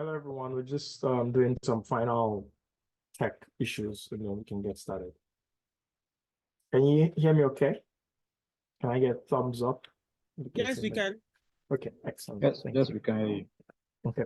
Hello, everyone. We're just doing some final tech issues and then we can get started. Can you hear me okay? Can I get thumbs up? Yes, we can. Okay, excellent. Yes, Thank yes, you. we can hear you. Okay.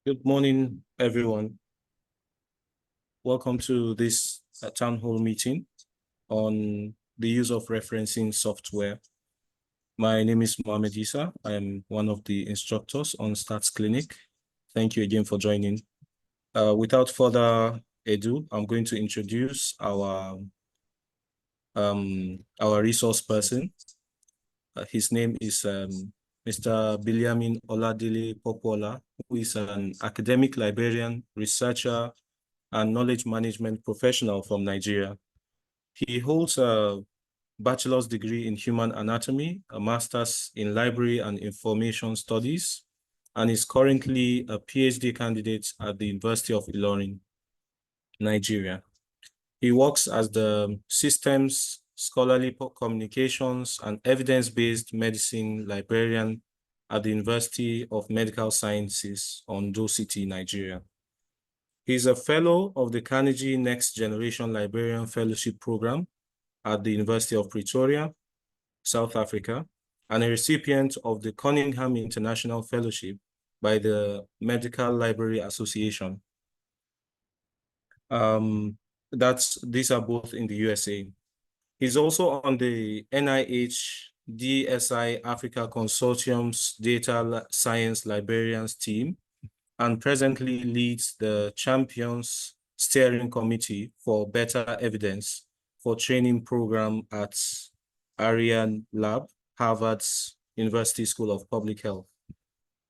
Good morning, everyone. Welcome to this town hall meeting on the use of referencing software. My name is Mohamed Issa. I am one of the instructors on Stats Clinic. Thank you again for joining. Without further ado, I'm going to introduce our resource person. His name is Mr. Biliamin Popoola, who is an academic librarian, researcher, and knowledge management professional from Nigeria. He holds a bachelor's degree in human anatomy, a master's in library and information studies, and is currently a PhD candidate at the University of Ilorin, Nigeria. He works as the Systems, Scholarly Communications, and Evidence-Based Medicine Librarian at the University of Medical Sciences, Ondo City, Nigeria. He's a fellow of the Carnegie Next Generation Librarian Fellowship Program at the University of Pretoria, South Africa, and a recipient of the Cunningham International Fellowship by the Medical Library Association. These are both in the USA. He's also on the NIH DSI Africa Consortium's Data Science Librarians team, and presently leads the Champions Steering Committee for Better Evidence for Training Program at Ariane Lab, Harvard's University School of Public Health.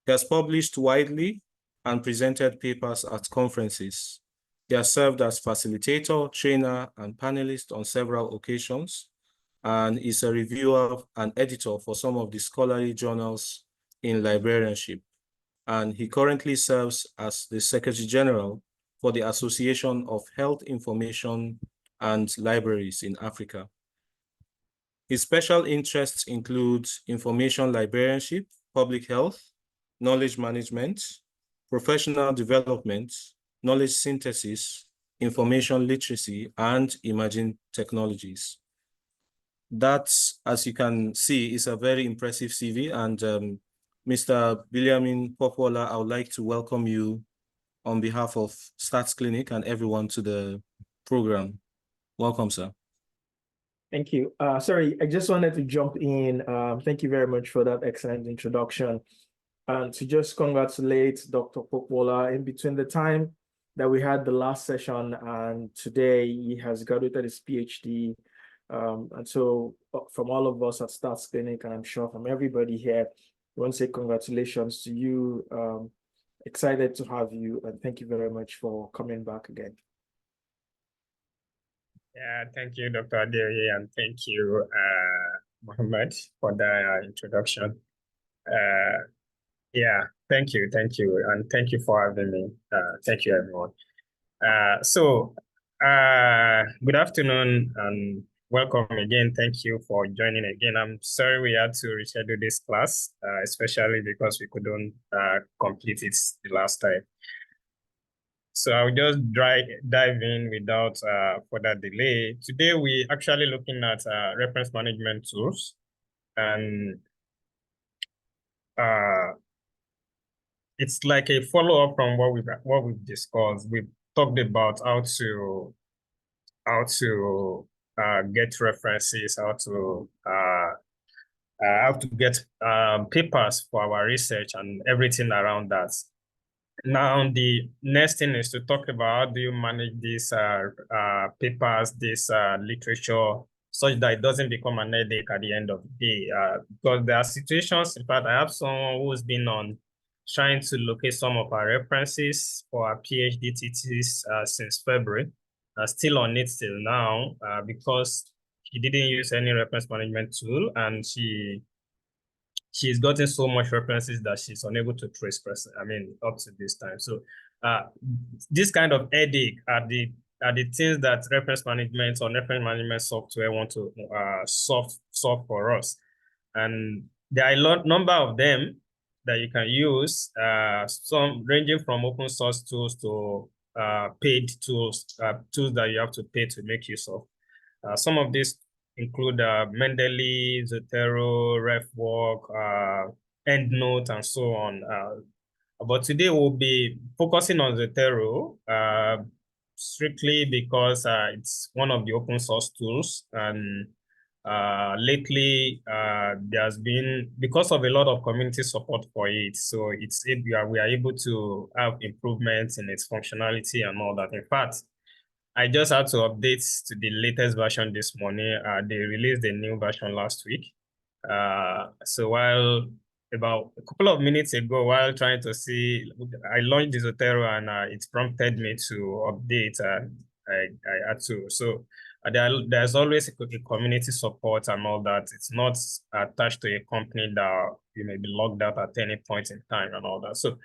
He has published widely and presented papers at conferences. He has served as facilitator, trainer, and panelist on several occasions, and is a reviewer and editor for some of the scholarly journals in librarianship. And he currently serves as the Secretary General for the Association of Health Information and Libraries in Africa. His special interests include information librarianship, public health, knowledge management, professional development, knowledge synthesis, information literacy, and emerging technologies. That, as you can see, is a very impressive CV, and Mr. Biliamin Popoola, I would like to welcome you on behalf of Stats Clinic and everyone to the program. Welcome, sir. Thank you. Sorry, I just wanted to jump in. Thank you very much for that excellent introduction. And to just congratulate Dr. Popoola. In between the time that we had the last session and today, he has graduated his PhD. And so from all of us at Stats Clinic, and I'm sure from everybody here, I want to say congratulations to you. Excited to have you, and thank you very much for coming back again. Yeah, thank you, Dr. Aderi, and thank you, Mohammed, for the introduction. Yeah, thank you, and thank you for having me. Thank you, everyone. So Good afternoon and welcome again. Thank you for joining again. I'm sorry we had to reschedule this class, especially because we couldn't complete it the last time. So I'll just dive in without further delay. Today we actually looking at reference management tools, and it's like a follow-up from what we've discussed. We've talked about how to get references, how to get papers for our research and everything around that. Now, the next thing is to talk about how do you manage these papers, this literature, such that it doesn't become an headache at the end of the day. Because there are situations, in fact, I have someone who's been on trying to locate some of our references for our PhD thesis since February, still on it till now, because she didn't use any reference management tool, and she's gotten so much references that she's unable to trace up to this time. So this kind of headache are the things that reference management or reference management software want to solve for us. And there are a number of them that you can use, some ranging from open source tools to paid tools, tools that you have to pay to make use of. Some of these include Mendeley, Zotero, RefWalk, EndNote, and so on. But today we'll be focusing on Zotero strictly because it's one of the open source tools. And lately, there's been, because of a lot of community support for it, so we are able to have improvements in its functionality and all that. In fact, I just had to update to the latest version this morning. They released a new version last week. So about a couple of minutes ago, while trying to see, I launched the Zotero and it prompted me to update. I had to. So there's always a community support and all that. It's not attached to a company that you may be logged out at any point in time and all that. So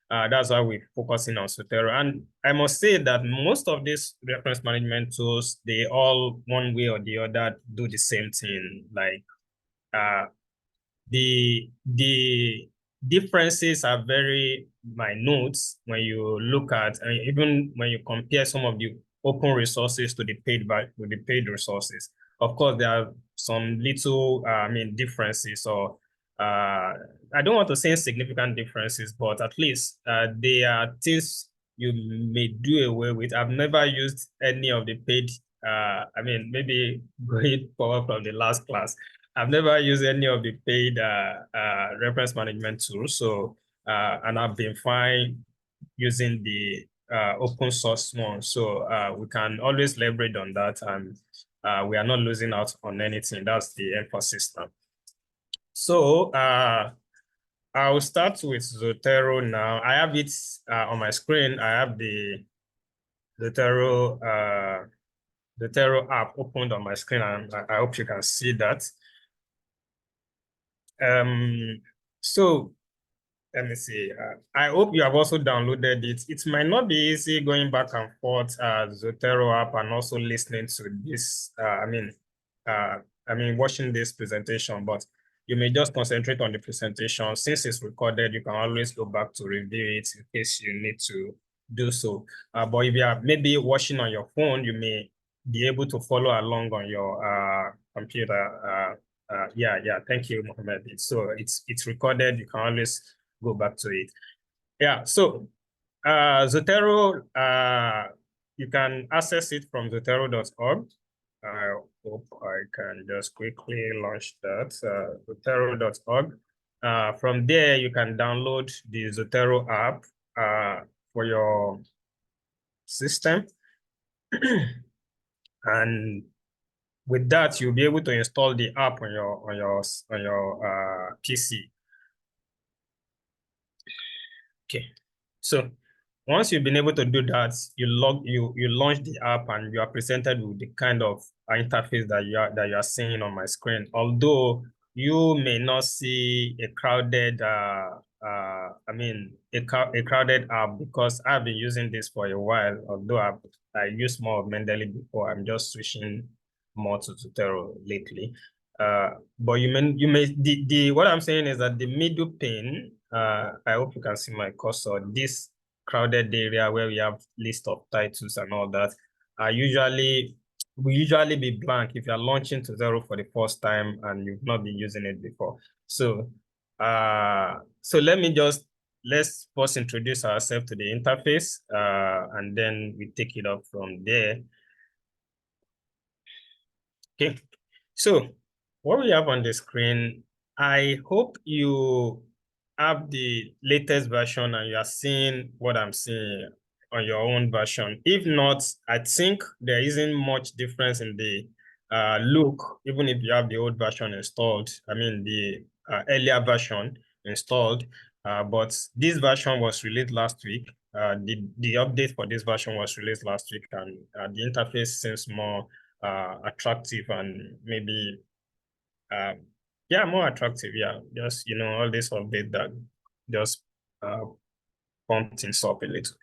that's why we're focusing on Zotero. And I must say that most of these reference management tools, they all, one way or the other, do the same thing. Like the differences are very minute when you look at, and even when you compare some of the open resources to the paid resources. Of course, there are some little differences, or I don't want to say significant differences, but at least they are things you may do away with. I've never used any of the paid, maybe going forward from the last class, I've never used any of the paid reference management tools. So, and I've been fine using the open source one. So we can always leverage on that, and we are not losing out on anything. That's the emphasis now. So I'll start with Zotero now. I have it on my screen. I have the Zotero app opened on my screen, and I hope you can see that. So let me see. I hope you have also downloaded it. It might not be easy going back and forth Zotero app and also listening to this. Watching this presentation, but you may just concentrate on the presentation. Since it's recorded, you can always go back to review it in case you need to do so. But if you are maybe watching on your phone, you may be able to follow along on your computer. Thank you, Mohammed. So it's recorded. You can always go back to it. Yeah, so Zotero, you can access it from zotero.org. I hope I can just quickly launch that, zotero.org. From there, you can download the Zotero app for your system. And with that, you'll be able to install the app on your PC. Okay, so once you've been able to do that, you launch the app, and you are presented with the kind of interface that you are seeing on my screen. Although you may not see a crowded crowded app, because I've been using this for a while. Although I used more of Mendeley before. I'm just switching more to Zotero lately. But what I'm saying is that the middle pane, I hope you can see my cursor, this crowded area where we have list of titles and all that, will usually be blank if you're launching Zotero for the first time and you've not been using it before. So let's first introduce ourselves to the interface, and then we take it up from there. Okay, so what we have on the screen, I hope you have the latest version and you are seeing what I'm seeing on your own version. If not, I think there isn't much difference in the look, even if you have the old version installed, I mean the earlier version installed, but this version was released last week. The update for this version was released last week, and the interface seems more attractive and maybe yeah, more attractive. Yeah, just all this update that just pump things up a little.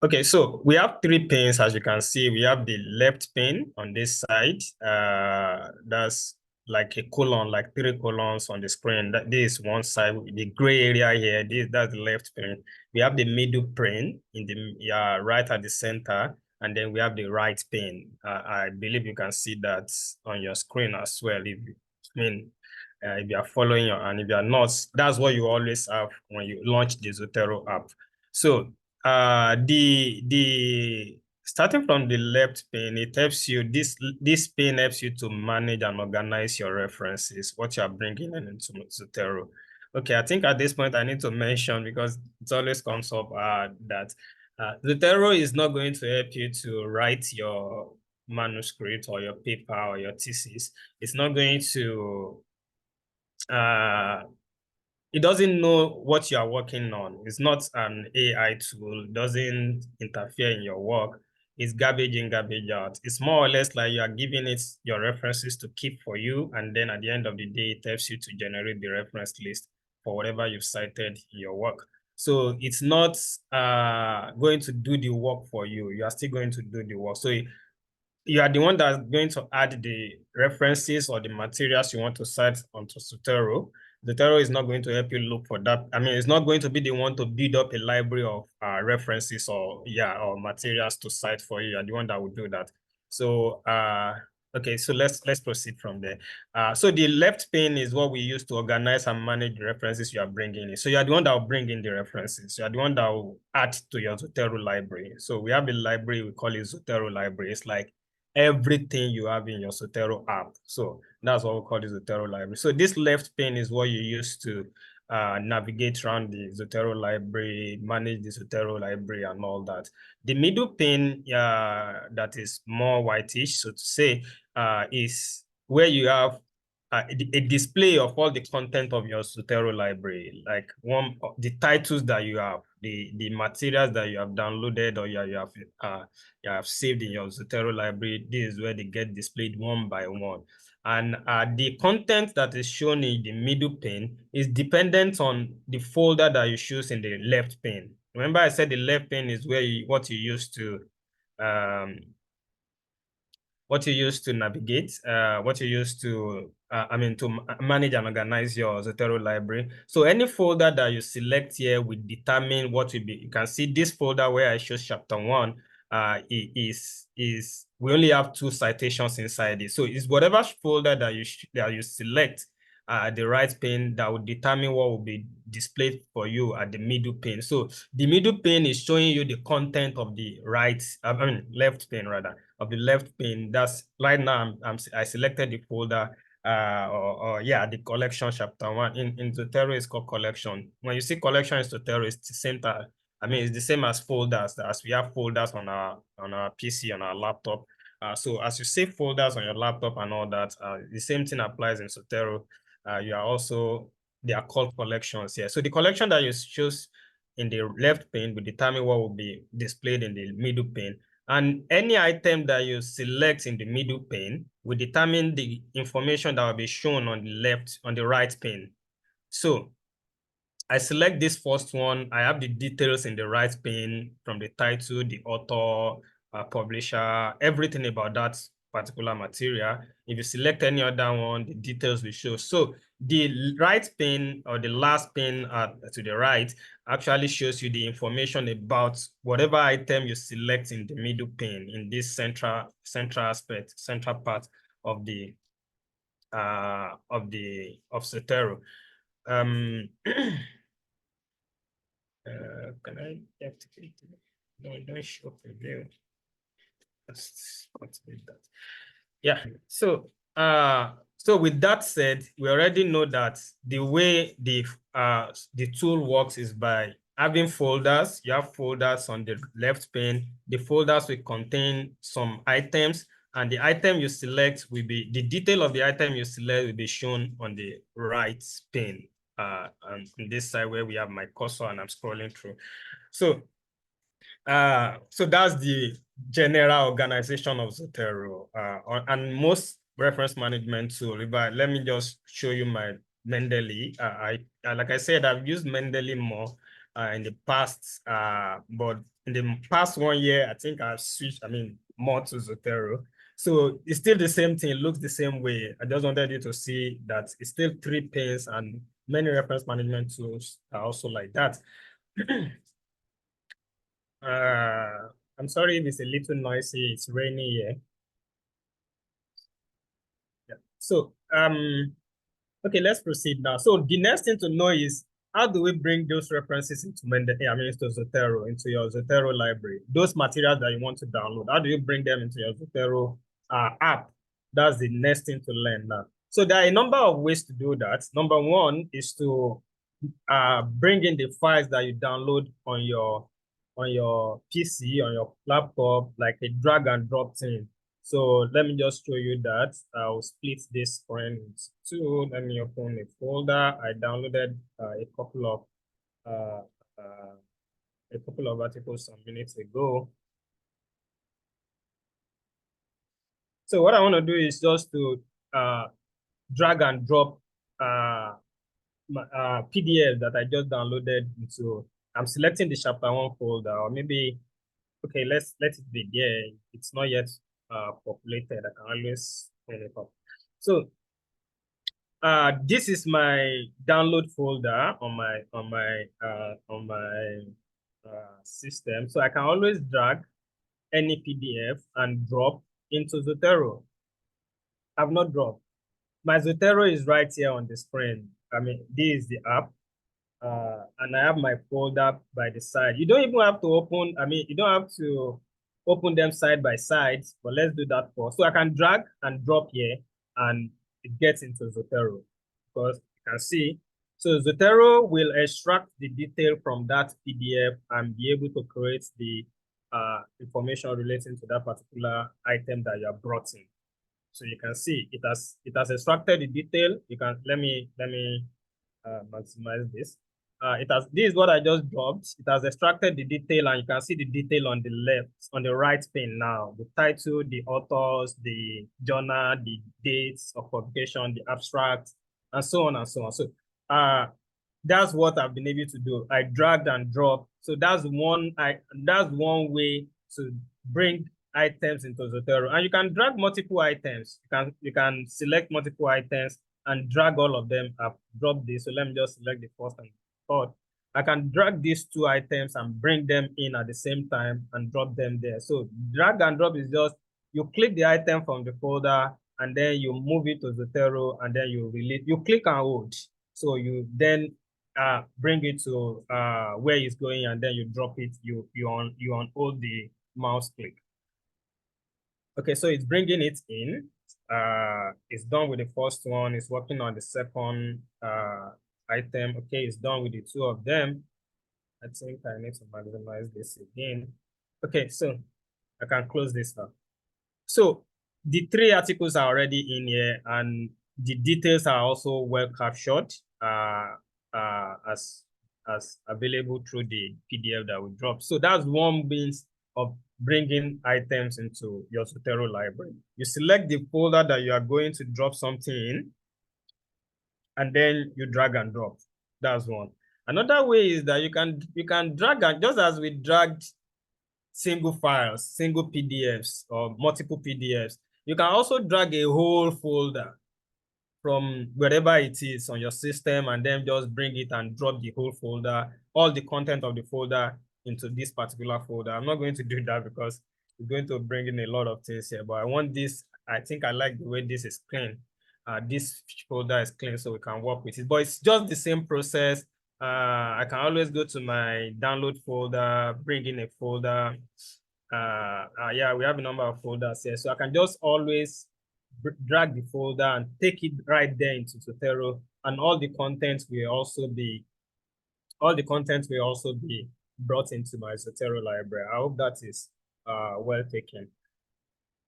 Okay, so we have 3 pins. As you can see, we have the left pin on this side. That's like a colon, like 3 colons on the screen. This is one side, the gray area here, that's the left pin. We have the middle pin in the right at the center, and then we have the right pin. I believe you can see that on your screen as well. If you are following, and if you are not, that's what you always have when you launch the Zotero app. So the starting from the left pane, it helps you, this pane helps you to manage and organize your references, what you are bringing into Zotero. Okay, I think at this point I need to mention, because it always comes up, that Zotero is not going to help you to write your manuscript or your paper or your thesis. It's not going to it doesn't know what you are working on. It's not an AI tool. It doesn't interfere in your work. It's garbage in, garbage out. It's more or less like you are giving it your references to keep for you, and then at the end of the day, it helps you to generate the reference list for whatever you've cited in your work. So it's not going to do the work for you. You are still going to do the work. So you are the one that's going to add the references or the materials you want to cite onto Zotero. Zotero is not going to help you look for that. I mean, it's not going to be the one to build up a library of references or materials to cite for you. You're the one that will do that. So okay, so let's proceed from there. So the left pane is what we use to organize and manage the references you are bringing in. So you are the one that will bring in the references. You are the one that will add to your Zotero library. So we have a library, we call it Zotero library. It's like everything you have in your Zotero app. So that's what we call the Zotero library. So this left pane is what you use to navigate around the Zotero library, manage the Zotero library and all that. The middle pane that is more whitish, so to say, is where you have a display of all the content of your Zotero library, like the titles that you have, the materials that you have downloaded or you have saved in your Zotero library. This is where they get displayed one by one. And the content that is shown in the middle pane is dependent on the folder that you choose in the left pane. Remember, I said the left pane is where what you use to navigate, what you use to to manage and organize your Zotero library. So any folder that you select here will determine what will be. You can see this folder where I chose chapter 1 we only have 2 citations inside it. So it's whatever folder that you select at the right pane that will determine what will be displayed for you at the middle pane. So the middle pane is showing you the content of the left pane rather, of the left pane. That's right now I selected the folder the collection chapter 1 in Zotero is called collection. When you see collection in Zotero, it's the same time. It's the same as folders, as we have folders on our PC, on our laptop. So as you save folders on your laptop and all that, the same thing applies in Zotero. They are called collections here. So the collection that you choose in the left pane will determine what will be displayed in the middle pane. And any item that you select in the middle pane will determine the information that will be shown on the right pane. So I select this first one. I have the details in the right pane from the title, the author, publisher, everything about that particular material. If you select any other one, the details will show. So the right pane or the last pane to the right actually shows you the information about whatever item you select in the middle pane in this central aspect, central part of the of Zotero. Can I activate it? No, don't show preview. Let's activate that. Yeah. So so with that said, we already know that the way the tool works is by having folders. You have folders on the left pane. The folders will contain some items, and the item you select will be, the detail of the item you select will be shown on the right pane. And on this side where we have my cursor and I'm scrolling through. So so that's the general organization of Zotero, and most reference management tool. But let me just show you my Mendeley. Like I said, I've used Mendeley more in the past, but in the past 1 year, I think I've switched, more to Zotero. So it's still the same thing, it looks the same way. I just wanted you to see that it's still 3 panes, and many reference management tools are also like that. I'm sorry if it's a little noisy, it's rainy here. Yeah. So, okay, let's proceed now. So the next thing to know is, how do we bring those references into into Zotero, into your Zotero library? Those materials that you want to download, how do you bring them into your Zotero app? That's the next thing to learn now. So there are a number of ways to do that. Number one is to bring in the files that you download on your PC, on your laptop, like a drag and drop thing. So let me just show you that. I'll split this screen into two. Let me open a folder. I downloaded a couple of articles some minutes ago. So what I want to do is just to drag and drop PDF that I just downloaded into. I'm selecting the chapter 1 folder, or maybe, okay, let it be there. It's not yet populated. I can always turn it up. So this is my download folder on my system. So I can always drag any PDF and drop into Zotero. I've not dropped. My Zotero is right here on the screen. This is the app. And I have my folder by the side. You don't even have to open, you don't have to open them side by side, but let's do that first. So I can drag and drop here, and it gets into Zotero, because you can see. So Zotero will extract the detail from that PDF and be able to create the information relating to that particular item that you have brought in. So you can see it has extracted the detail. You can, let me maximize this. This is what I just dropped. It has extracted the detail, and you can see the detail on the left, on the right pane now. The title, the authors, the journal, the dates of publication, the abstract, and so on and so on. So that's what I've been able to do. I dragged and dropped. So that's one way to bring items into Zotero. And you can drag multiple items. You can select multiple items and drag all of them. I've dropped this. So let me just select the first and third. I can drag these 2 items and bring them in at the same time and drop them there. So drag and drop is just, you click the item from the folder, and then you move it to Zotero, and then you click and hold. So you then bring it to where it's going, and then you drop it. You unhold the mouse click. Okay, so it's bringing it in. It's done with the first one. It's working on the second item. Okay, it's done with the 2 of them. I think I need to maximize this again. Okay, so I can close this now. So the 3 articles are already in here, and the details are also well captured as available through the PDF that we dropped. So that's one means of bringing items into your Zotero library. You select the folder that you are going to drop something in, and then you drag and drop. That's one. Another way is that you can drag, and just as we dragged single files, single PDFs, or multiple PDFs. You can also drag a whole folder from wherever it is on your system and then just bring it and drop the whole folder, all the content of the folder into this particular folder. I'm not going to do that because it's going to bring in a lot of things here, but I want this. I think I like the way this is clean. This folder is clean, so we can work with it, but it's just the same process. I can always go to my download folder, bring in a folder. Yeah, we have a number of folders here, so I can just always drag the folder and take it right there into Zotero, and all the content will also be brought into my Zotero library. I hope that is well taken.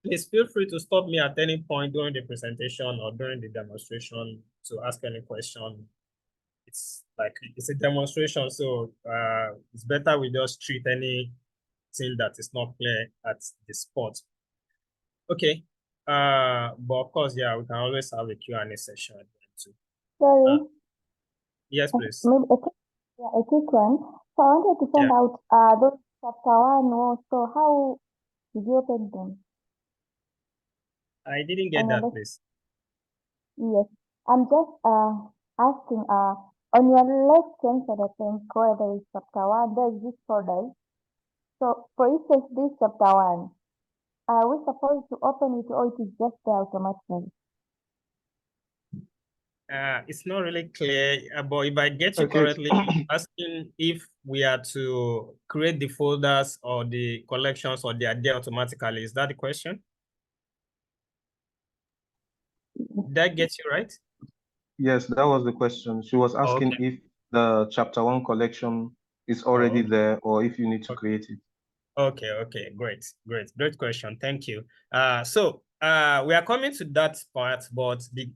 Please feel free to stop me at any point during the presentation or during the demonstration to ask any question. It's a demonstration, so it's better we just treat anything that is not clear at the spot. Okay. But of course, yeah, we can always have a Q&A session too. Sorry. Yes, please. Maybe a quick one. So I wanted to find out those chapter 1 also, how did you open them? I didn't get that, please. Yes. I'm just asking on your left hand side, I think, where there is chapter 1, there's this folder. So for instance, this chapter 1, are we supposed to open it or it is just there automatically? It's not really clear, but if I get you correctly, asking if we are to create the folders or the collections or they are there automatically. Is that the question? Did I get you right? Yes, that was the question. She was asking if the chapter 1 collection is already there or if you need to create it. Okay, great question. Thank you. So we are coming to that part, but the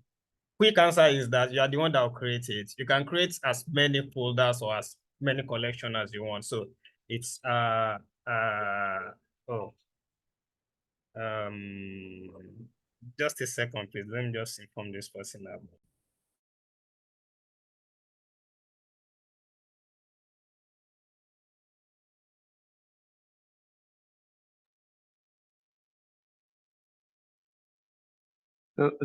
quick answer is that you are the one that will create it. You can create as many folders or as many collections as you want. So it's just a second, please. Let me just inform this person now.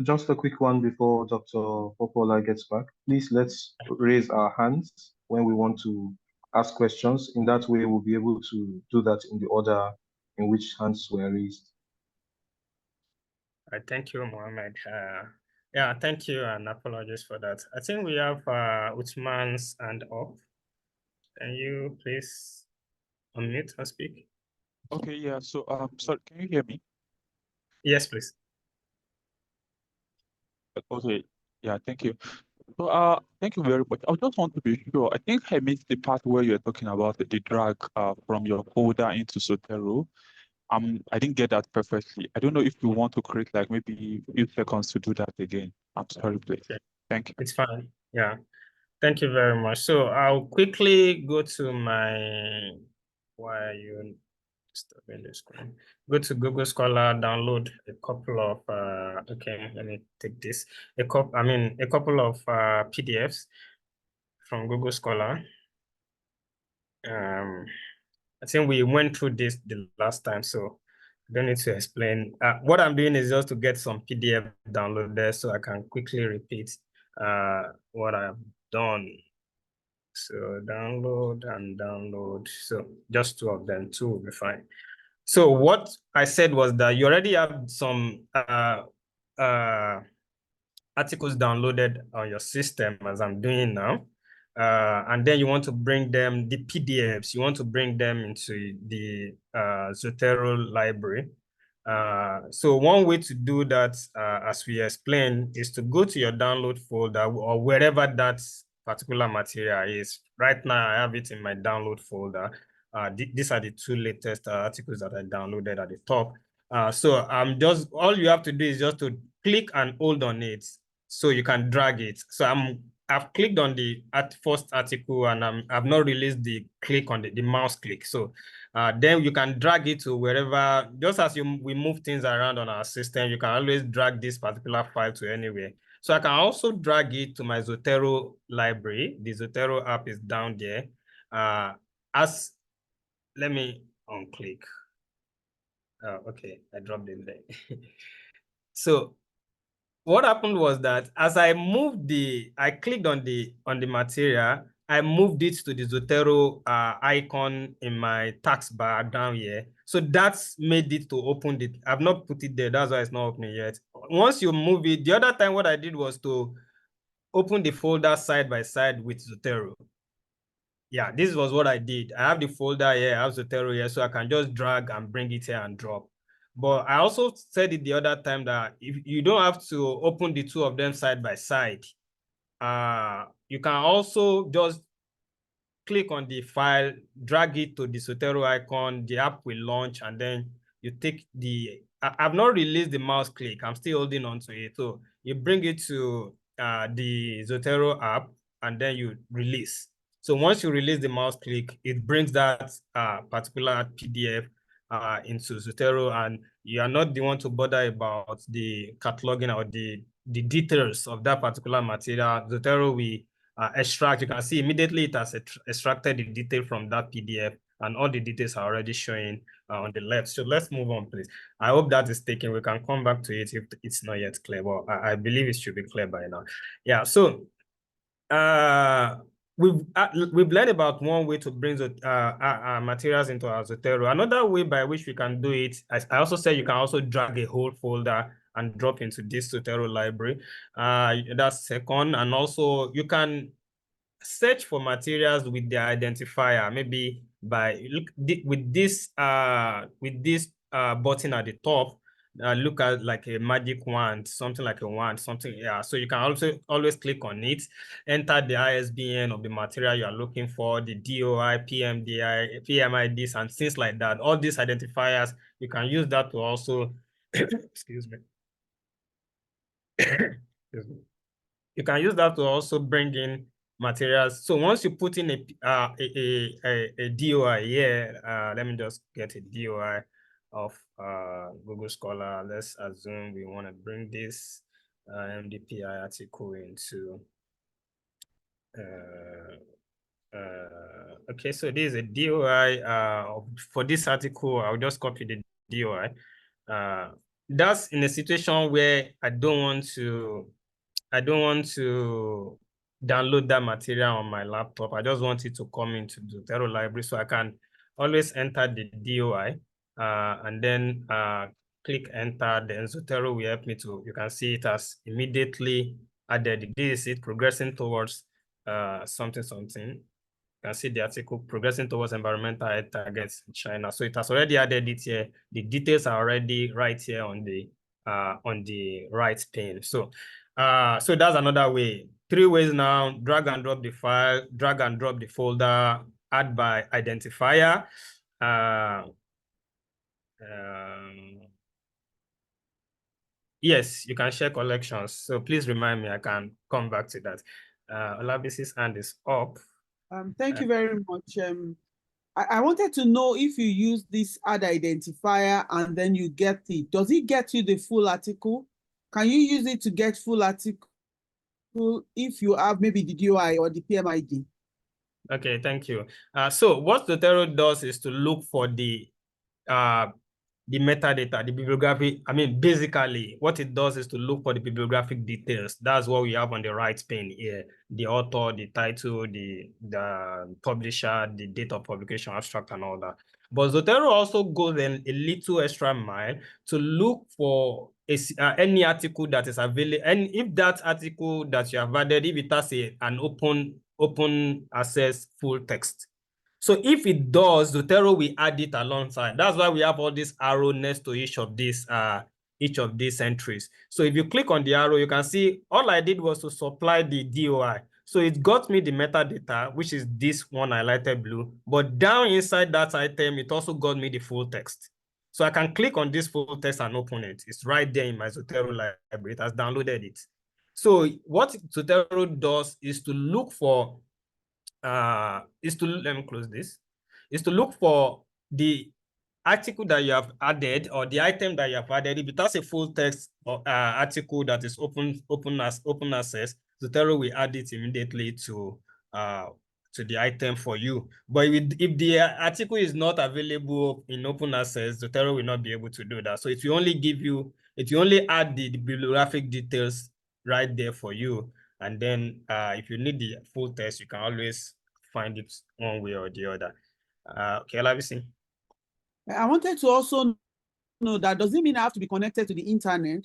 Just a quick one before Dr. Popoola gets back. Please let's raise our hands when we want to ask questions. In that way, we'll be able to do that in the order in which hands were raised. Thank you, Mohammed. Yeah, thank you, and apologies for that. I think we have Uthman's hand up. Can you please unmute and speak? Okay, yeah. So, sorry, can you hear me? Yes, please. Okay, yeah, thank you. So, thank you very much. I just want to be sure. I think I missed the part where you're talking about the drag from your folder into Zotero. I didn't get that perfectly. I don't know if you want to create like maybe a few seconds to do that again. I'm sorry, please. Okay. Thank you. It's fine. Yeah. Thank you very much. So I'll quickly go to my, why are you stopping the screen? Go to Google Scholar, download a couple of, okay, let me take this. A couple of PDFs from Google Scholar. I think we went through this the last time, so I don't need to explain. What I'm doing is just to get some PDF downloaded so I can quickly repeat what I've done. So download and download. So just two of them, two will be fine. So what I said was that you already have some articles downloaded on your system, as I'm doing now. And then you want to bring them, the PDFs, you want to bring them into the Zotero library. So one way to do that, as we explained, is to go to your download folder or wherever that particular material is. Right now, I have it in my download folder. These are the two latest articles that I downloaded at the top. So all you have to do is just to click and hold on it so you can drag it. So I've clicked on the first article and I've not released the click on the mouse click. So then you can drag it to wherever, just as we move things around on our system, you can always drag this particular file to anywhere. So I can also drag it to my Zotero library. The Zotero app is down there. Let me on click. Okay, I dropped it there. So what happened was that as I clicked on the material, I moved it to the Zotero icon in my taskbar down here. So that's made it to open it. I've not put it there. That's why it's not opening yet. Once you move it, the other time what I did was to open the folder side by side with Zotero. Yeah, this was what I did. I have the folder here, I have Zotero here, so I can just drag and bring it here and drop. But I also said it the other time that if you don't have to open the two of them side by side, you can also just click on the file, drag it to the Zotero icon, the app will launch, and then you take I've not released the mouse click, I'm still holding on to it. So you bring it to the Zotero app, and then you release. So once you release the mouse click, it brings that particular PDF into Zotero, and you are not the one to bother about the cataloging or the details of that particular material. Zotero will extract. You can see immediately it has extracted the detail from that PDF, and all the details are already showing on the left. So let's move on, please. I hope that is taken. We can come back to it if it's not yet clear, but I believe it should be clear by now. Yeah, so we've learned about one way to bring materials into our Zotero. Another way by which we can do it, as I also said, you can also drag a whole folder and drop into this Zotero library. That's second. And also you can search for materials with the identifier, maybe by with this button at the top. Look at like a magic wand, something like a wand, something. Yeah, so you can also always click on it, enter the ISBN of the material you are looking for, the DOI, PMDI, PMIDs, and things like that. All these identifiers, you can use that to also excuse me. Excuse me. You can use that to also bring in materials. So once you put in a DOI here, let me just get a DOI of Google Scholar. Let's assume we want to bring this MDPI article into okay, so this is a DOI for this article. I'll just copy the DOI. That's in a situation where I don't want to download that material on my laptop. I just want it to come into the Zotero library, so I can always enter the DOI and then click enter. Then Zotero will help me to, you can see it has immediately added. This is it progressing towards something. You can see the article progressing towards environmental health targets in China. So it has already added it here. The details are already right here on the right pane. So so that's another way. 3 ways now: drag and drop the file, drag and drop the folder, add by identifier. Yes, you can share collections. So please remind me, I can come back to that. Olabisi's hand is up. Thank you very much. I wanted to know if you use this add identifier and then you get it. Does it get you the full article? Can you use it to get full article if you have maybe the DOI or the PMID? Okay, thank you. So what Zotero does is to look for the metadata, the bibliography. I mean, basically, what it does is to look for the bibliographic details. That's what we have on the right pane here: the author, the title, the publisher, the date of publication, abstract, and all that. But Zotero also goes a little extra mile to look for any article that is available, and if that article that you have added, if it has an open access full text. So if it does, Zotero will add it alongside. That's why we have all this arrow next to each of these entries. So if you click on the arrow, you can see all I did was to supply the DOI. So it got me the metadata, which is this one highlighted blue. But down inside that item, it also got me the full text. So I can click on this full text and open it. It's right there in my Zotero library. It has downloaded it. So what Zotero does is to look for let me close this, is to look for the article that you have added or the item that you have added. If it has a full text article that is open access, Zotero will add it immediately to to the item for you. But if the article is not available in open access, Zotero will not be able to do that. So it will only give you, it will only add the bibliographic details right there for you. And then if you need the full text, you can always find it one way or the other. Okay, let me see. I wanted to also know that, does it mean I have to be connected to the internet?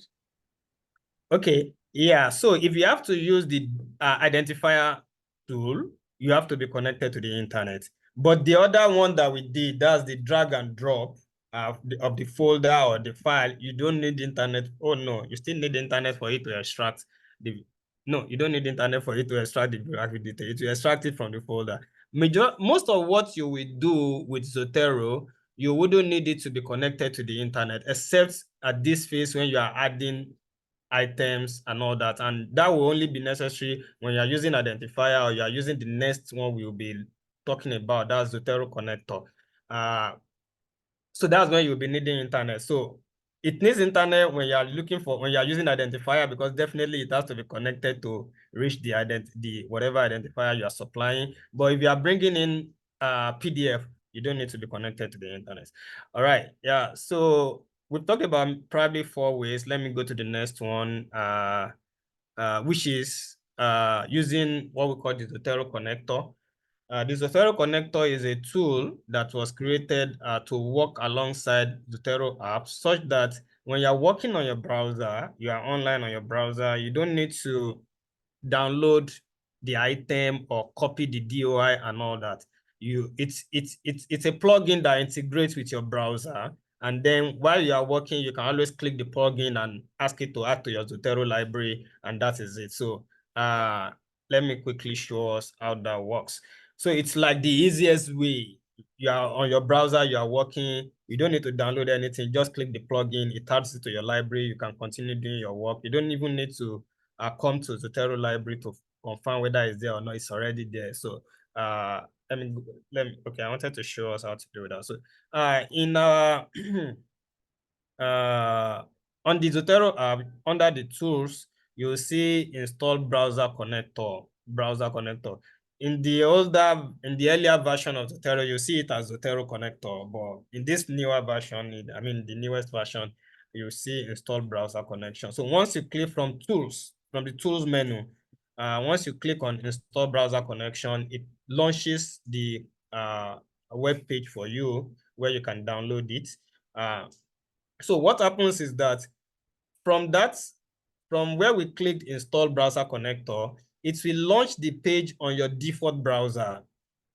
Okay, yeah. So if you have to use the identifier tool, you have to be connected to the internet. But the other one that we did, that's the drag and drop of the folder or the file. You don't need internet. Oh no, you still need internet for it to extract the. No, you don't need internet for it to extract the graphic detail. It will extract it from the folder. Most of what you will do with Zotero, you wouldn't need it to be connected to the internet, except at this phase when you are adding items and all that, and that will only be necessary when you're using identifier or you're using the next one we'll be talking about, that's Zotero connector. So that's when you'll be needing internet. So it needs internet when you're using identifier, because definitely it has to be connected to reach the whatever identifier you are supplying. But if you are bringing in PDF, you don't need to be connected to the internet. All right, yeah. So we've talked about probably 4 ways. Let me go to the next one, which is using what we call the Zotero connector. The Zotero connector is a tool that was created to work alongside Zotero apps, such that when you're working on your browser, you are online on your browser, you don't need to download the item or copy the DOI and all that. It's a plugin that integrates with your browser. And then while you are working, you can always click the plugin and ask it to add to your Zotero library, and that is it. So let me quickly show us how that works. So it's like the easiest way. You are on your browser, you are working, you don't need to download anything, just click the plugin, it adds it to your library, you can continue doing your work. You don't even need to come to Zotero library to confirm whether it's there or not, it's already there. So okay, I wanted to show us how to do that. So in on the Zotero app, under the tools, you'll see install browser connector. In the earlier version of Zotero, you see it as Zotero connector, but in this newer version, the newest version, you see install browser connection. So once you click from the tools menu, once you click on install browser connection, it launches the web page for you where you can download it. So what happens is that from where we clicked install browser connector, it will launch the page on your default browser.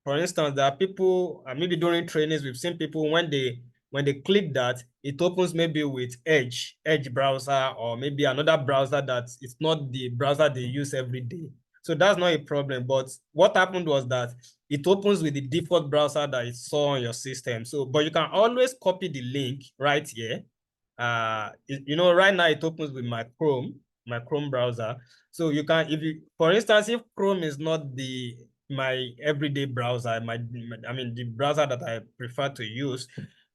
For instance, there are people, maybe during trainings, we've seen people when they click that, it opens maybe with Edge browser, or maybe another browser that it's not the browser they use every day. So that's not a problem. But what happened was that it opens with the default browser that it saw on your system. So, but you can always copy the link right here. Right now it opens with my Chrome browser. So you can, for instance, if Chrome is not my everyday browser, the browser that I prefer to use,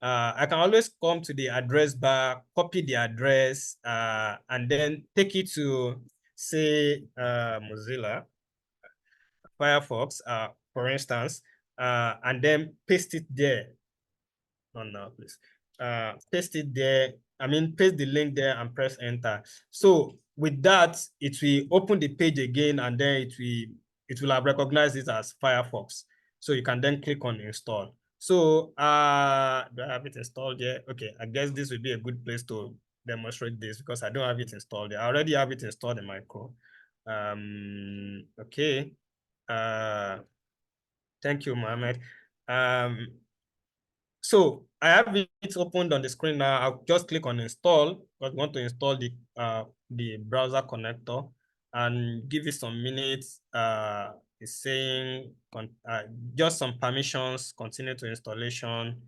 I can always come to the address bar, copy the address, and then take it to, say, Mozilla Firefox, for instance, and then paste it there. No, please. Paste it there. Paste the link there and press enter. So with that, it will open the page again, and then it will have recognized it as Firefox. So you can then click on install. So do I have it installed yet? Okay, I guess this would be a good place to demonstrate this, because I don't have it installed yet. I already have it installed in my Chrome. Okay. Thank you, Mohammed. So I have it opened on the screen now. I'll just click on install, because I want to install the browser connector, and give it some minutes. It's saying just some permissions, continue to installation.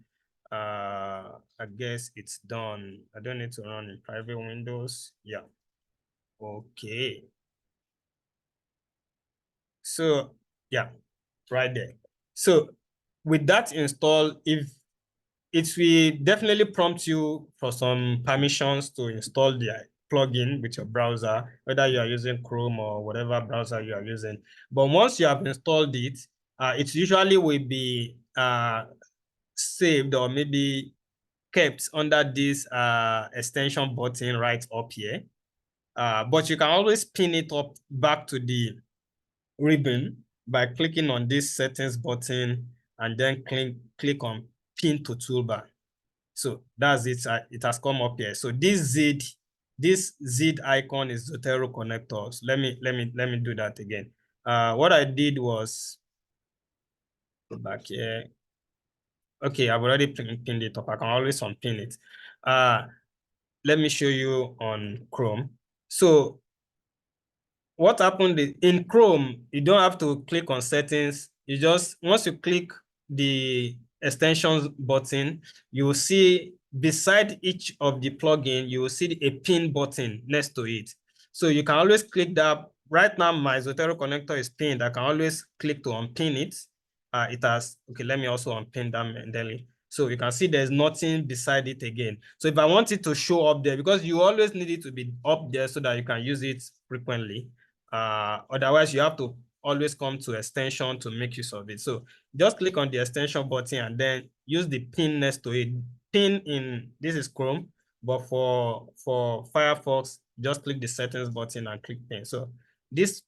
I guess it's done. I don't need to run in private windows. Yeah. Okay. So yeah, right there. So with that install, it will definitely prompt you for some permissions to install the plugin with your browser, whether you are using Chrome or whatever browser you are using. But once you have installed it, it usually will be saved or maybe kept under this extension button right up here. But you can always pin it up back to the ribbon by clicking on this settings button and then click on pin to toolbar. So that's it. It has come up here. So this Z icon is Zotero connector. So let me do that again. What I did was go back here. Okay, I've already pinned it up. I can always unpin it. Let me show you on Chrome. So what happened is in Chrome, you don't have to click on settings. You just, once you click the extensions button, you will see beside each of the plugin, you will see a pin button next to it. So you can always click that. Right now, my Zotero connector is pinned. I can always click to unpin it. It has, okay, let me also unpin that manually. So you can see there's nothing beside it again. So if I want it to show up there, because you always need it to be up there so that you can use it frequently. Otherwise, you have to always come to extension to make use of it. So just click on the extension button and then use the pin next to it. Pin in, this is Chrome, but for Firefox, just click the settings button and click pin. So this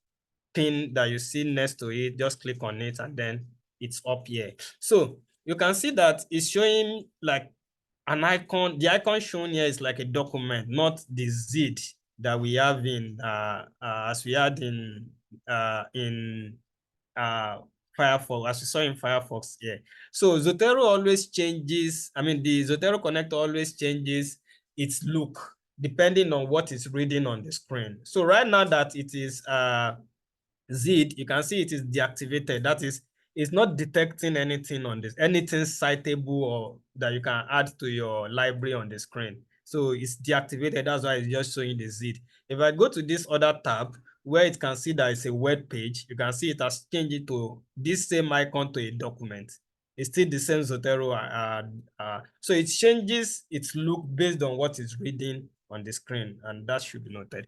pin that you see next to it, just click on it and then it's up here. So you can see that it's showing like an icon. The icon shown here is like a document, not the zip that we have in as we had in Firefox, as we saw in Firefox here. So Zotero always changes. I mean, the Zotero connector always changes its look depending on what is reading on the screen. So right now that it is ZID, you can see it is deactivated. That is, it's not detecting anything on this, anything citable or that you can add to your library on the screen. So it's deactivated. That's why it's just showing the ZID. If I go to this other tab where it can see that it's a web page, you can see it has changed it to this same icon to a document. It's still the same Zotero. So it changes its look based on what is reading on the screen, and that should be noted.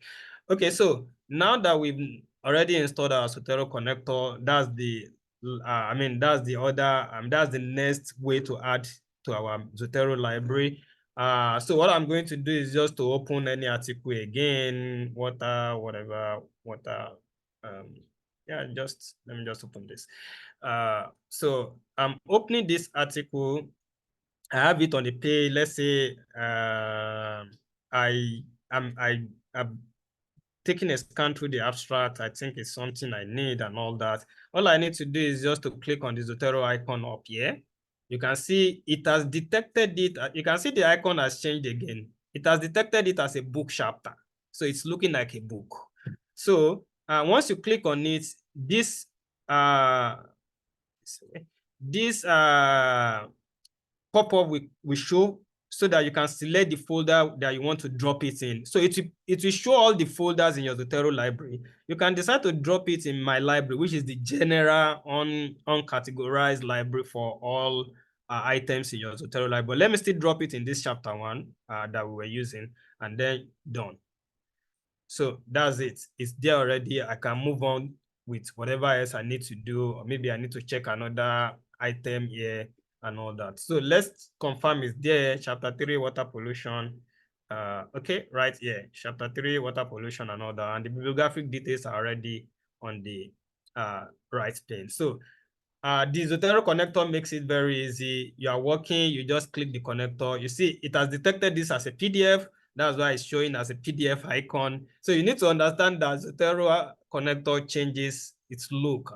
Okay, so now that we've already installed our Zotero connector, that's the that's the other that's the next way to add to our Zotero library. So what I'm going to do is just to open any article again, whatever. Yeah, just let me just open this. So I'm opening this article. I have it on the page. Let's say I'm taking a scan through the abstract. I think it's something I need and all that. All I need to do is just to click on the Zotero icon up here. You can see it has detected it. You can see the icon has changed again. It has detected it as a book chapter. So it's looking like a book. So once you click on it, this pop-up will show so that you can select the folder that you want to drop it in. So it will show all the folders in your Zotero library. You can decide to drop it in my library, which is the general uncategorized library for all items in your Zotero library. Let me still drop it in this chapter 1 that we were using, and then done. So that's it. It's there already. I can move on with whatever else I need to do, or maybe I need to check another item here and all that. So let's confirm it's there. Chapter 3, water pollution. Okay, right here. Chapter 3, water pollution and all that. And the bibliographic details are already on the right pane. So the Zotero connector makes it very easy. You are working, you just click the connector. You see, it has detected this as a PDF. That's why it's showing as a PDF icon. So you need to understand that Zotero connector changes its look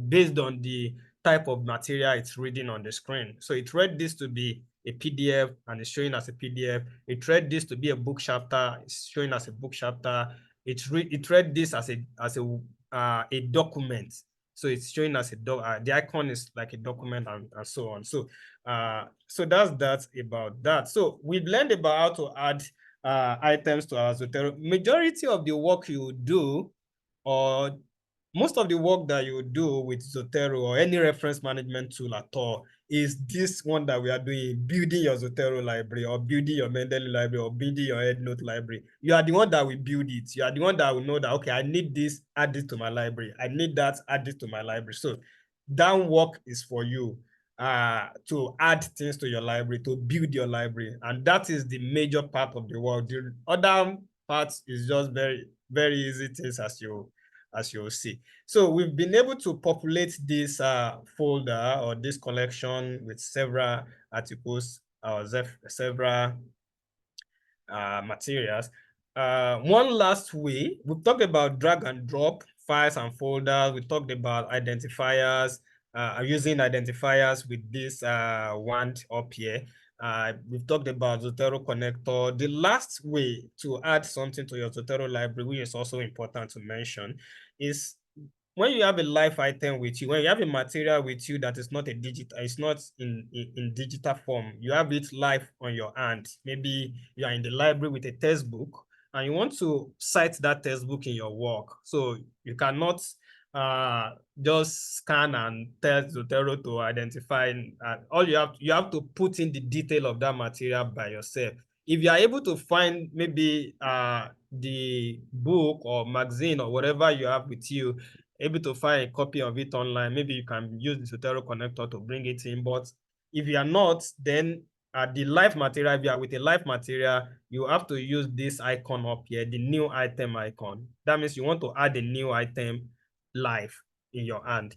based on the type of material it's reading on the screen. So it read this to be a PDF and it's showing as a PDF. It read this to be a book chapter, it's showing as a book chapter. It read this as a document. So it's showing us the icon is like a document and so on. So so that's that about that. So we've learned about how to add items to our Zotero. Majority of the work you do, or most of the work that you do with Zotero or any reference management tool at all, is this one that we are doing, building your Zotero library or building your Mendeley library or building your EndNote library. You are the one that will build it. You are the one that will know that, okay, I need this, add this to my library. I need that, add this to my library. So that work is for you to add things to your library, to build your library. And that is the major part of the work. The other part is just very, very easy things as you'll see. So we've been able to populate this folder or this collection with several articles or several materials. One last way, we've talked about drag and drop files and folders. We talked about identifiers, using identifiers with this wand up here. We've talked about Zotero connector. The last way to add something to your Zotero library, which is also important to mention, is when you have a live item with you, when you have a material with you that is not a digital, it's not in digital form, you have it live on your hand. Maybe you are in the library with a textbook and you want to cite that textbook in your work. So you cannot just scan and tell Zotero to identify. All you have to put in the detail of that material by yourself. If you are able to find maybe the book or magazine or whatever you have with you, able to find a copy of it online, maybe you can use the Zotero connector to bring it in. But if you are not, then the live material, if you are with a live material, you have to use this icon up here, the new item icon. That means you want to add a new item live in your hand.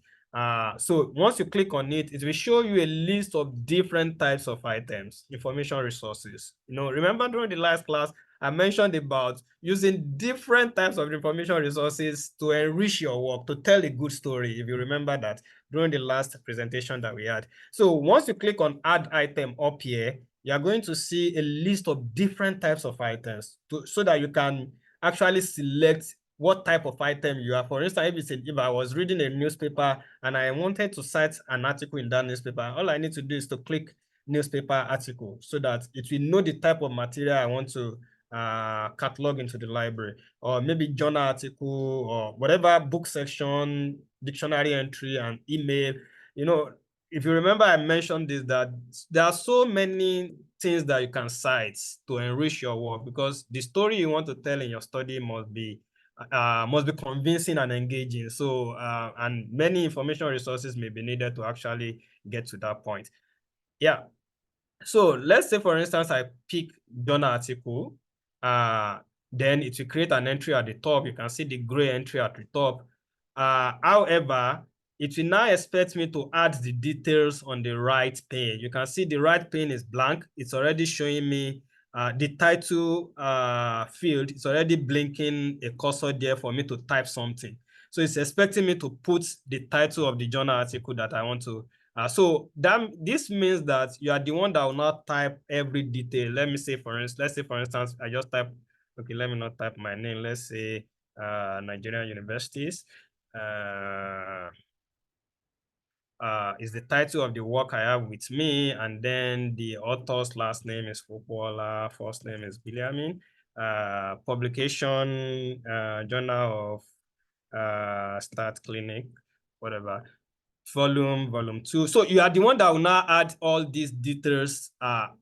So once you click on it, it will show you a list of different types of items, information resources. Remember during the last class, I mentioned about using different types of information resources to enrich your work, to tell a good story, if you remember that during the last presentation that we had. So once you click on add item up here, you are going to see a list of different types of items so that you can actually select what type of item you are. For instance, if I was reading a newspaper and I wanted to cite an article in that newspaper, all I need to do is to click newspaper article so that it will know the type of material I want to catalog into the library, or maybe journal article or whatever, book section, dictionary entry, and email. If you remember, I mentioned this, that there are so many things that you can cite to enrich your work, because the story you want to tell in your study must be convincing and engaging. So, and many information resources may be needed to actually get to that point. Yeah. So let's say, for instance, I pick journal article. Then it will create an entry at the top. You can see the gray entry at the top. However, it will now expect me to add the details on the right pane. You can see the right pane is blank. It's already showing me the title field. It's already blinking a cursor there for me to type something. So it's expecting me to put the title of the journal article that I want to. So this means that you are the one that will not type every detail. Let's say, for instance, I just type, okay, let me not type my name. Let's say Nigerian universities. Is the title of the work I have with me, and then the author's last name is Popoola, first name is Biliamin. Publication, Journal of Start Clinic, whatever. Volume 2. So you are the one that will now add all these details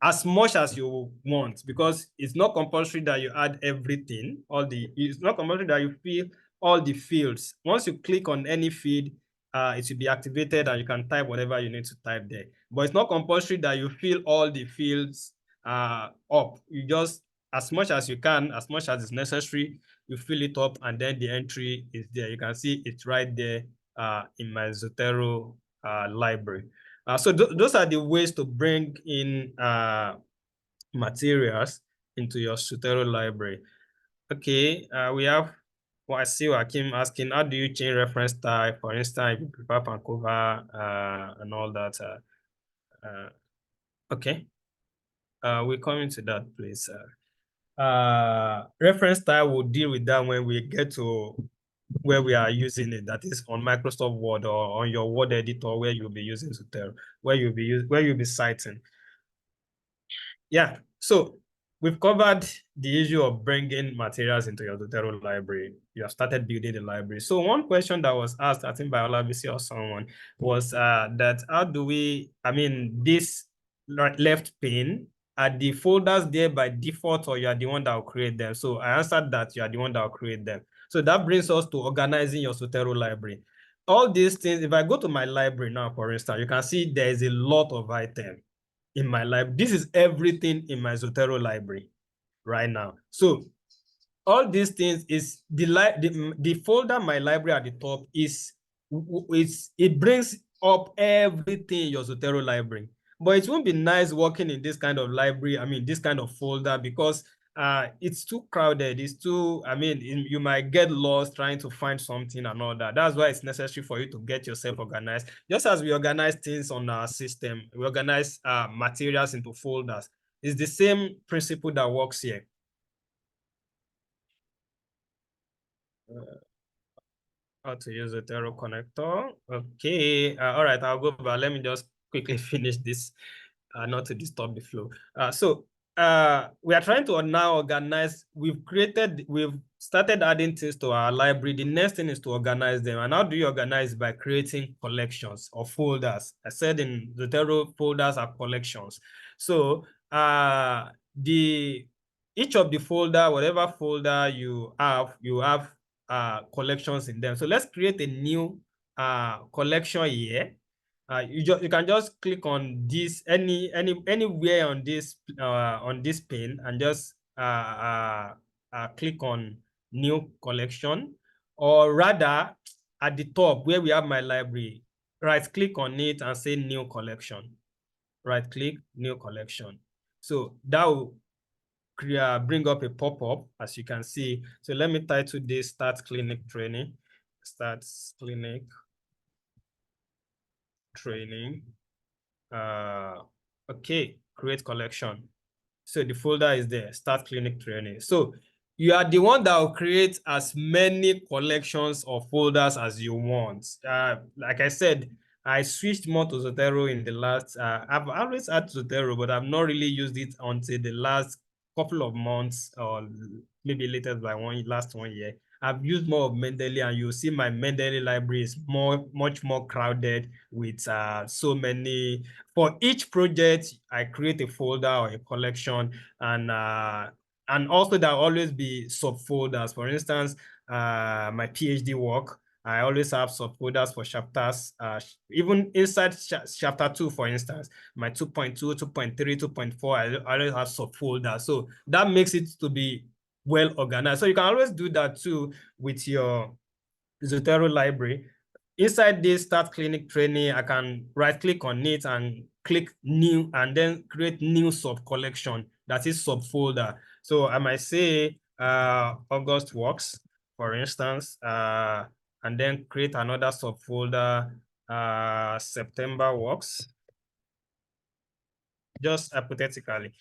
as much as you want, because it's not compulsory that you add everything. It's not compulsory that you fill all the fields. Once you click on any field, it will be activated and you can type whatever you need to type there. But it's not compulsory that you fill all the fields up. You just, as much as you can, as much as it's necessary, you fill it up, and then the entry is there. You can see it's right there in my Zotero library. So those are the ways to bring in materials into your Zotero library. Okay, we have, I see Joachim asking, how do you change reference type? For instance, if you prepare Vancouver and all that. Okay, we're coming to that, please. Reference type will deal with that when we get to where we are using it, that is on Microsoft Word or on your Word editor, where you'll be using Zotero, where you'll be citing. Yeah, so we've covered the issue of bringing materials into your Zotero library. You have started building the library. So one question that was asked, I think by Olabisi or someone, was that how do we, this left pane, are the folders there by default, or you are the one that will create them? So I answered that you are the one that will create them. So that brings us to organizing your Zotero library. all these things, if I go to my library now, for instance, you can see there is a lot of items in my library. This is everything in my Zotero library right now. So all these things is the folder my library at the top is it brings up everything in your Zotero library. But it won't be nice working in this kind of library, I mean this kind of folder, because it's too crowded. It's too, I mean, you might get lost trying to find something and all that. That's why it's necessary for you to get yourself organized. Just as we organize things on our system, we organize materials into folders. It's the same principle that works here. How to use a Zotero connector. Okay, all right, I'll go back. Let me just quickly finish this, not to disturb the flow. So we are trying to now organize. We've started adding things to our library. The next thing is to organize them. And how do you organize? By creating collections or folders. I said in Zotero, folders are collections. So each of the folder, whatever folder you have collections in them. So let's create a new collection here. You can just click on this anywhere on this pane and just click on new collection, or rather at the top where we have my library, right click on it and say new collection. Right click, new collection. So that will bring up a pop-up, as you can see. So let me title this Start Clinic Training. Start Clinic Training. Okay, create collection. So the folder is there, Start Clinic Training. So you are the one that will create as many collections or folders as you want. Like I said, I switched more to Zotero in the last, I've always had Zotero, but I've not really used it until the last couple of months, or maybe latest by last 1 year. I've used more of Mendeley, and you'll see my Mendeley library is much more crowded with so many. For each project, I create a folder or a collection, and also there'll always be subfolders. For instance, my PhD work, I always have subfolders for chapters. Even inside chapter 2, for instance, my 2.2, 2.3, 2.4, I always have subfolders. So that makes it to be well organized. So you can always do that too with your Zotero library. Inside this Start Clinic Training, I can right click on it and click new, and then create new sub collection, that is subfolder. So I might say August Works, for instance, and then create another subfolder, September Works, just hypothetically.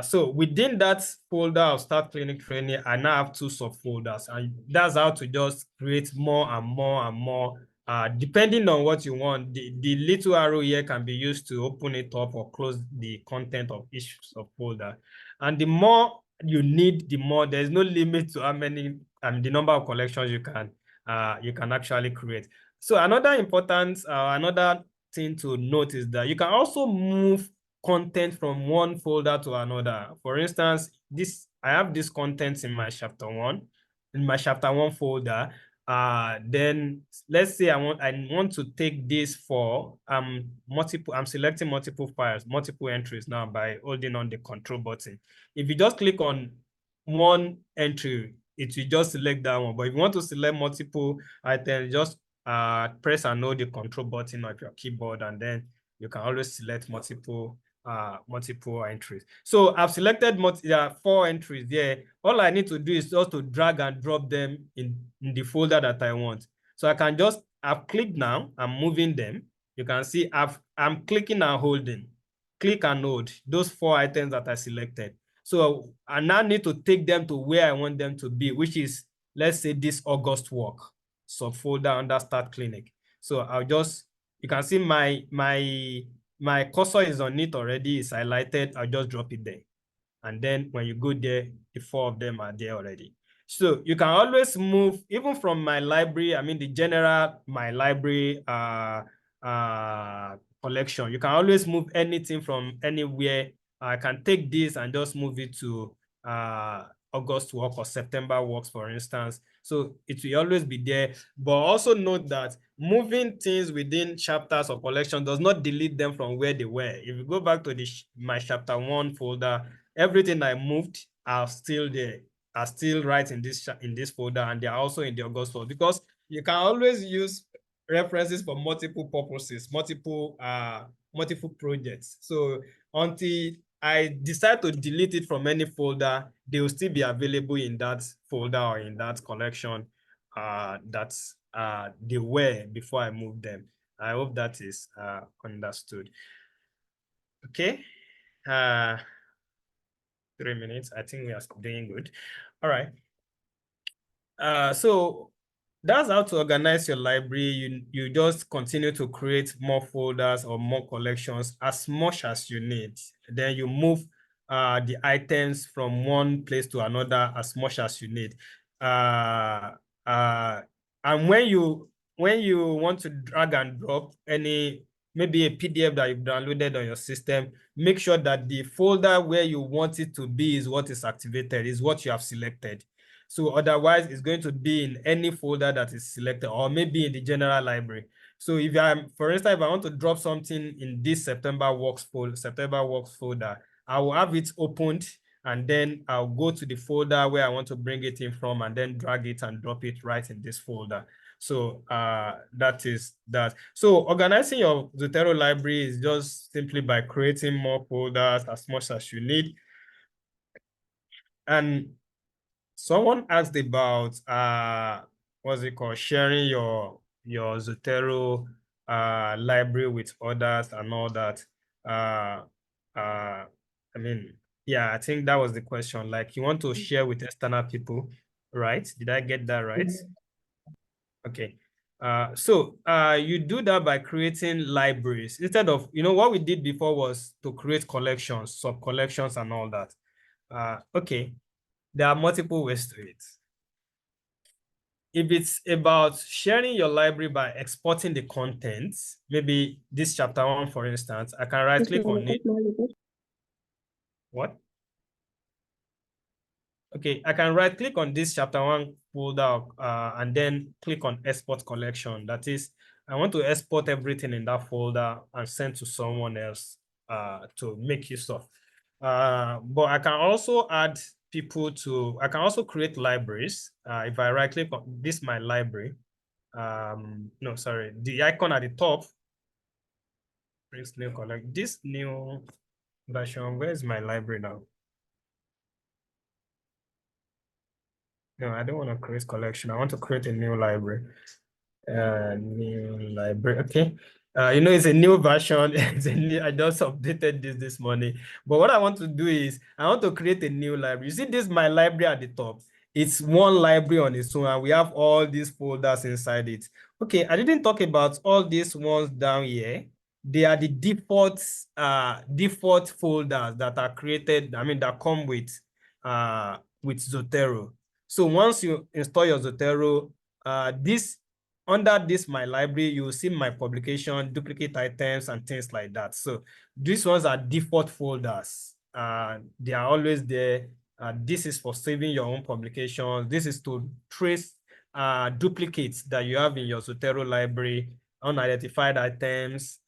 So within that folder of Start Clinic Training, I now have 2 subfolders, and that's how to just create more and more and more. Depending on what you want, the little arrow here can be used to open it up or close the content of each subfolder. And the more you need, the more, there's no limit to how many the number of collections you can actually create. So another thing to note is that you can also move content from one folder to another. For instance, I have this content in my chapter 1, folder. Then let's say I want to take this for I'm selecting multiple files, multiple entries now by holding on the control button. If you just click on one entry, it will just select that one. But if you want to select multiple items, just press and hold the control button of your keyboard, and then you can always select multiple entries. So I've selected 4 entries there. All I need to do is just to drag and drop them in the folder that I want. So I've clicked now, I'm moving them. You can see I'm clicking and holding. Click and hold those 4 items that I selected. So I now need to take them to where I want them to be, which is, let's say, this August work subfolder under Start Clinic. So you can see my cursor is on it already, it's highlighted. I'll just drop it there. And then when you go there, the 4 of them are there already. So you can always move, even from my library, I mean the general my library collection. You can always move anything from anywhere. I can take this and just move it to August work or September works, for instance. So it will always be there. But also note that moving things within chapters or collection does not delete them from where they were. If you go back to my chapter 1 folder, everything I moved are still there, are still right in this folder, and they are also in the August folder, because you can always use references for multiple purposes, multiple projects. So until I decide to delete it from any folder, they will still be available in that folder or in that collection that they were before I moved them. I hope that is understood. Okay. 3 minutes. I think we are doing good. All right. So that's how to organize your library. You just continue to create more folders or more collections as much as you need. Then you move the items from one place to another as much as you need. And when you want to drag and drop maybe a PDF that you've downloaded on your system, make sure that the folder where you want it to be is what is activated, is what you have selected. So otherwise, it's going to be in any folder that is selected, or maybe in the general library. So if for instance, if I want to drop something in this September works folder, I will have it opened, and then I'll go to the folder where I want to bring it in from, and then drag it and drop it right in this folder. So that is that. So organizing your Zotero library is just simply by creating more folders as much as you need. And someone asked about what's it called, sharing your Zotero library with others and all that. I mean, yeah, I think that was the question. Like, you want to share with external people, right? Did I get that right? Okay. So you do that by creating libraries instead of, what we did before was to create collections, sub-collections and all that. Okay. There are multiple ways to it. If it's about sharing your library by exporting the contents, maybe this chapter 1, for instance, I can right click on it. What? Okay, I can right click on this chapter 1 folder and then click on export collection. That is, I want to export everything in that folder and send to someone else to make use of. But I can also add people I can also create libraries. If I right click on this, my library, no, sorry, the icon at the top, this new version, where's my library now? No, I don't want to create collection. I want to create a new library. New library. Okay. It's a new version. I just updated this morning. But what I want to do is I want to create a new library. You see this, my library at the top. It's one library on its own, and we have all these folders inside it. Okay, I didn't talk about all these ones down here. They are the default folders that are created, that come with Zotero. So once you install your Zotero, under this my library, you will see my publication, duplicate items, and things like that. So these ones are default folders. They are always there. This is for saving your own publications. This is to trace duplicates that you have in your Zotero library, unidentified items,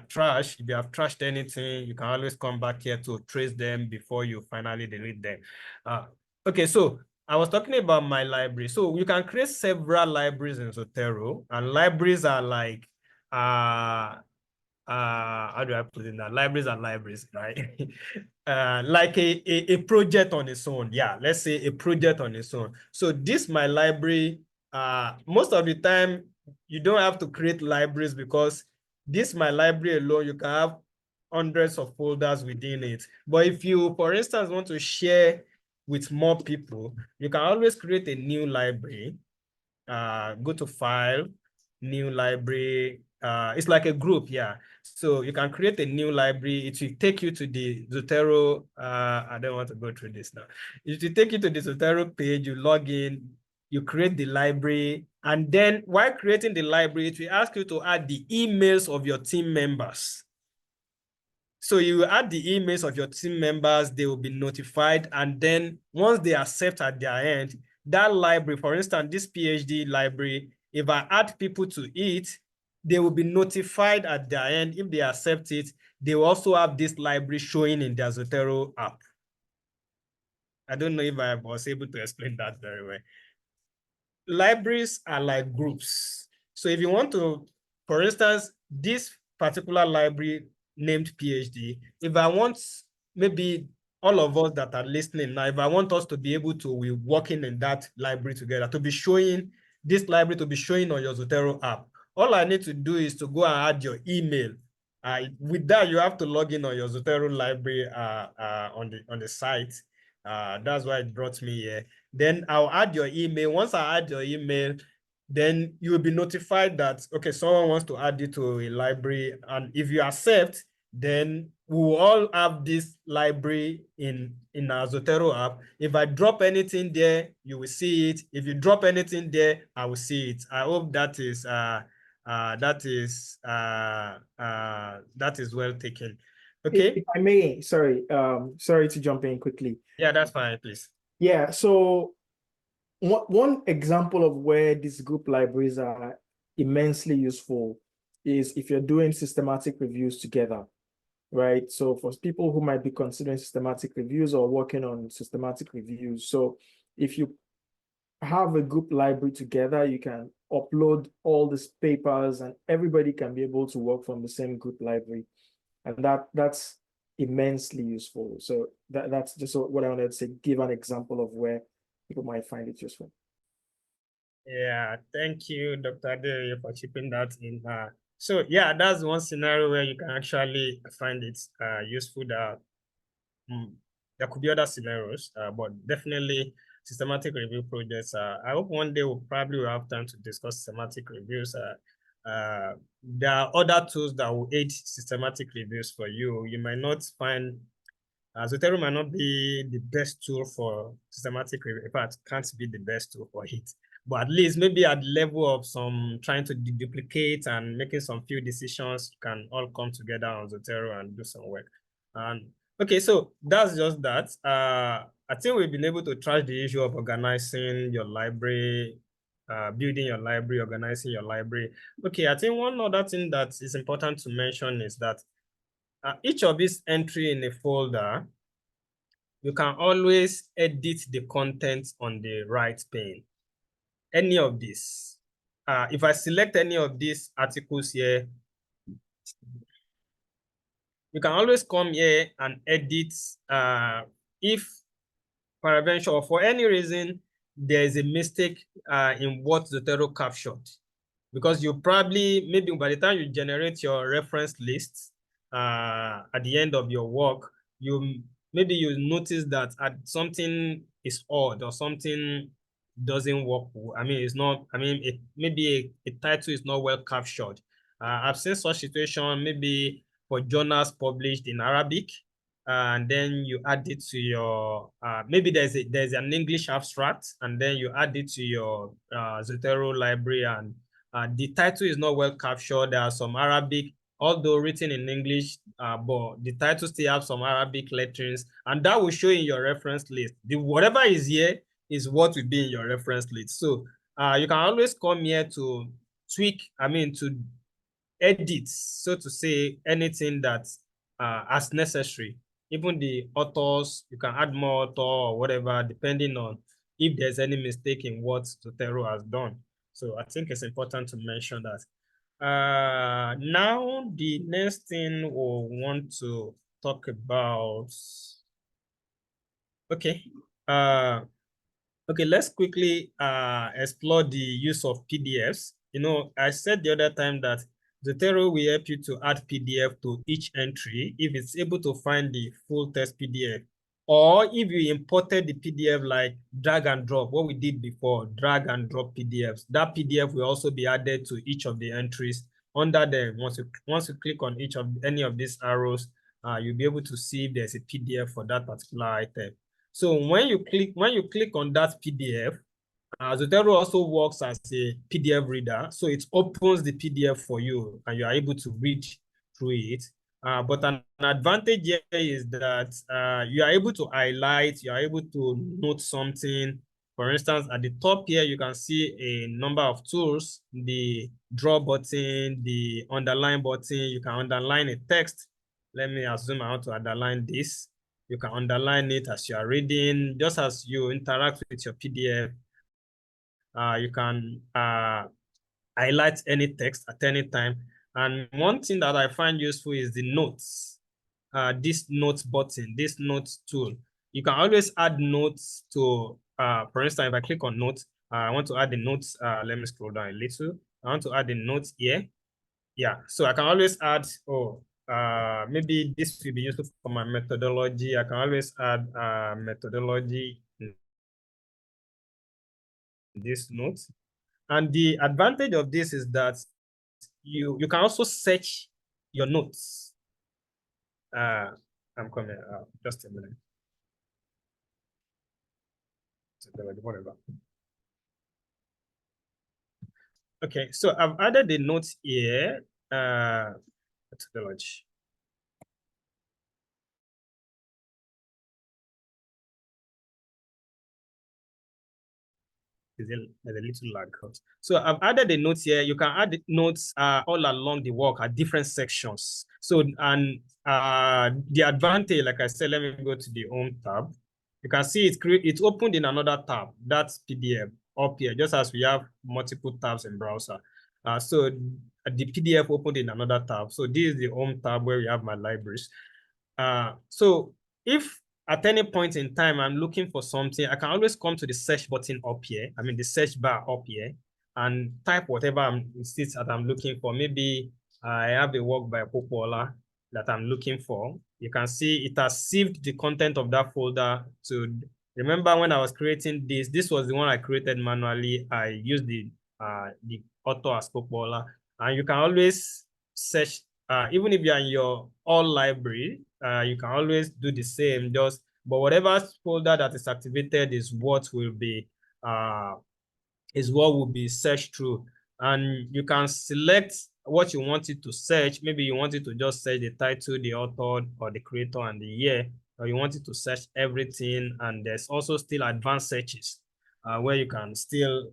trash. If you have trashed anything, you can always come back here to trace them before you finally delete them. Okay, so I was talking about my library. So you can create several libraries in Zotero, and libraries are like, how do I put it now? Libraries are libraries, right? Like a project on its own. Yeah, let's say a project on its own. So this, my library, most of the time, you don't have to create libraries, because this, my library alone, you can have hundreds of folders within it. But if you, for instance, want to share with more people, you can always create a new library. Go to File, New Library. It's like a group, yeah. So you can create a new library. It will take you to the Zotero. I don't want to go through this now. It will take you to the Zotero page. You log in, you create the library, and then while creating the library, it will ask you to add the emails of your team members. So you add the emails of your team members, they will be notified. And then once they accept at their end, that library, for instance, this PhD library, if I add people to it, they will be notified at their end. If they accept it, they will also have this library showing in their Zotero app. I don't know if I was able to explain that very well. Libraries are like groups. So if you want to, for instance, this particular library named PhD, if I want maybe all of us that are listening now, if I want us to be able to be working in that library together, to be showing this library to be showing on your Zotero app, all I need to do is to go and add your email. With that, you have to log in on your Zotero library on the site. That's why it brought me here. Then I'll add your email. Once I add your email, then you will be notified that, okay, someone wants to add you to a library. And if you accept, then we will all have this library in our Zotero app. If I drop anything there, you will see it. If you drop anything there, I will see it. I hope that is well taken. Okay. If I may, sorry to jump in quickly. Yeah, that's fine, please. Yeah, so one example of where these group libraries are immensely useful is if you're doing systematic reviews together, right? So for people who might be considering systematic reviews or working on systematic reviews, so if you have a group library together, you can upload all these papers and everybody can be able to work from the same group library. And that's immensely useful. So that's just what I wanted to say, give an example of where people might find it useful. Yeah, thank you, Dr. Ade, for chipping that in. So yeah, that's one scenario where you can actually find it useful. That there could be other scenarios, but definitely systematic review projects. I hope one day we'll probably have time to discuss systematic reviews. There are other tools that will aid systematic reviews for you. You might not find Zotero might not be the best tool for systematic review. In fact, can't be the best tool for it. But at least maybe at the level of some trying to duplicate and making some few decisions, you can all come together on Zotero and do some work. And okay, so that's just that. I think we've been able to trash the issue of organizing your library, building your library, organizing your library. Okay, I think one other thing that is important to mention is that each of these entry in a folder, you can always edit the content on the right pane. Any of these. If I select any of these articles here, you can always come here and edit. If peradventure or for any reason there is a mistake in what Zotero captured, because you probably, maybe by the time you generate your reference list at the end of your work, maybe you notice that something is odd or something doesn't work. I mean, it's not, I mean, maybe a title is not well captured. I've seen such situation maybe for journals published in Arabic, and then you add it to your, maybe there's an English abstract, and then you add it to your Zotero library, and the title is not well captured. There are some Arabic, although written in English, but the title still have some Arabic letterings, and that will show in your reference list. Whatever is here is what will be in your reference list. So you can always come here to tweak, to edit, so to say, anything that as necessary. Even the authors, you can add more author or whatever, depending on if there's any mistake in what Zotero has done. So I think it's important to mention that. Now, the next thing we'll want to talk about. Okay. Okay, let's quickly explore the use of PDFs. I said the other time that Zotero will help you to add PDF to each entry if it's able to find the full text PDF. Or if you imported the PDF like drag and drop, what we did before, drag and drop PDFs, that PDF will also be added to each of the entries. Under them, once you click on any of these arrows, you'll be able to see if there's a PDF for that particular item. So when you click on that PDF, Zotero also works as a PDF reader. So it opens the PDF for you and you are able to read through it. But an advantage here is that you are able to highlight, you are able to note something. For instance, at the top here, you can see a number of tools, the draw button, the underline button. You can underline a text. Let me assume I want to underline this. You can underline it as you are reading, just as you interact with your PDF. You can highlight any text at any time. And one thing that I find useful is the notes. This notes button, this notes tool. You can always add notes to, for instance, if I click on notes, I want to add the notes. Let me scroll down a little. I want to add the notes here. Yeah, so I can always add, maybe this will be useful for my methodology. I can always add methodology in this note. And the advantage of this is that you can also search your notes. I'm coming out, just a minute. Whatever. Okay, so I've added the notes here. Methodology. There's a little lag. So I've added the notes here. You can add the notes all along the work at different sections. So, and the advantage, like I said, let me go to the home tab. You can see it's opened in another tab. That's PDF up here, just as we have multiple tabs in browser. So the PDF opened in another tab. So this is the home tab where we have my libraries. So if at any point in time I'm looking for something, I can always come to the search button up here. I mean the search bar up here, and type whatever that I'm looking for. Maybe I have a work by Popoola that I'm looking for. You can see it has saved the content of that folder. So remember when I was creating this was the one I created manually. I used the author as Popoola, and you can always search. Even if you're in your all library, you can always do the same. But whatever folder that is activated is what will be searched through. And you can select what you want it to search. Maybe you want it to just search the title, the author, or the creator and the year, or you want it to search everything. And there's also still advanced searches where you can still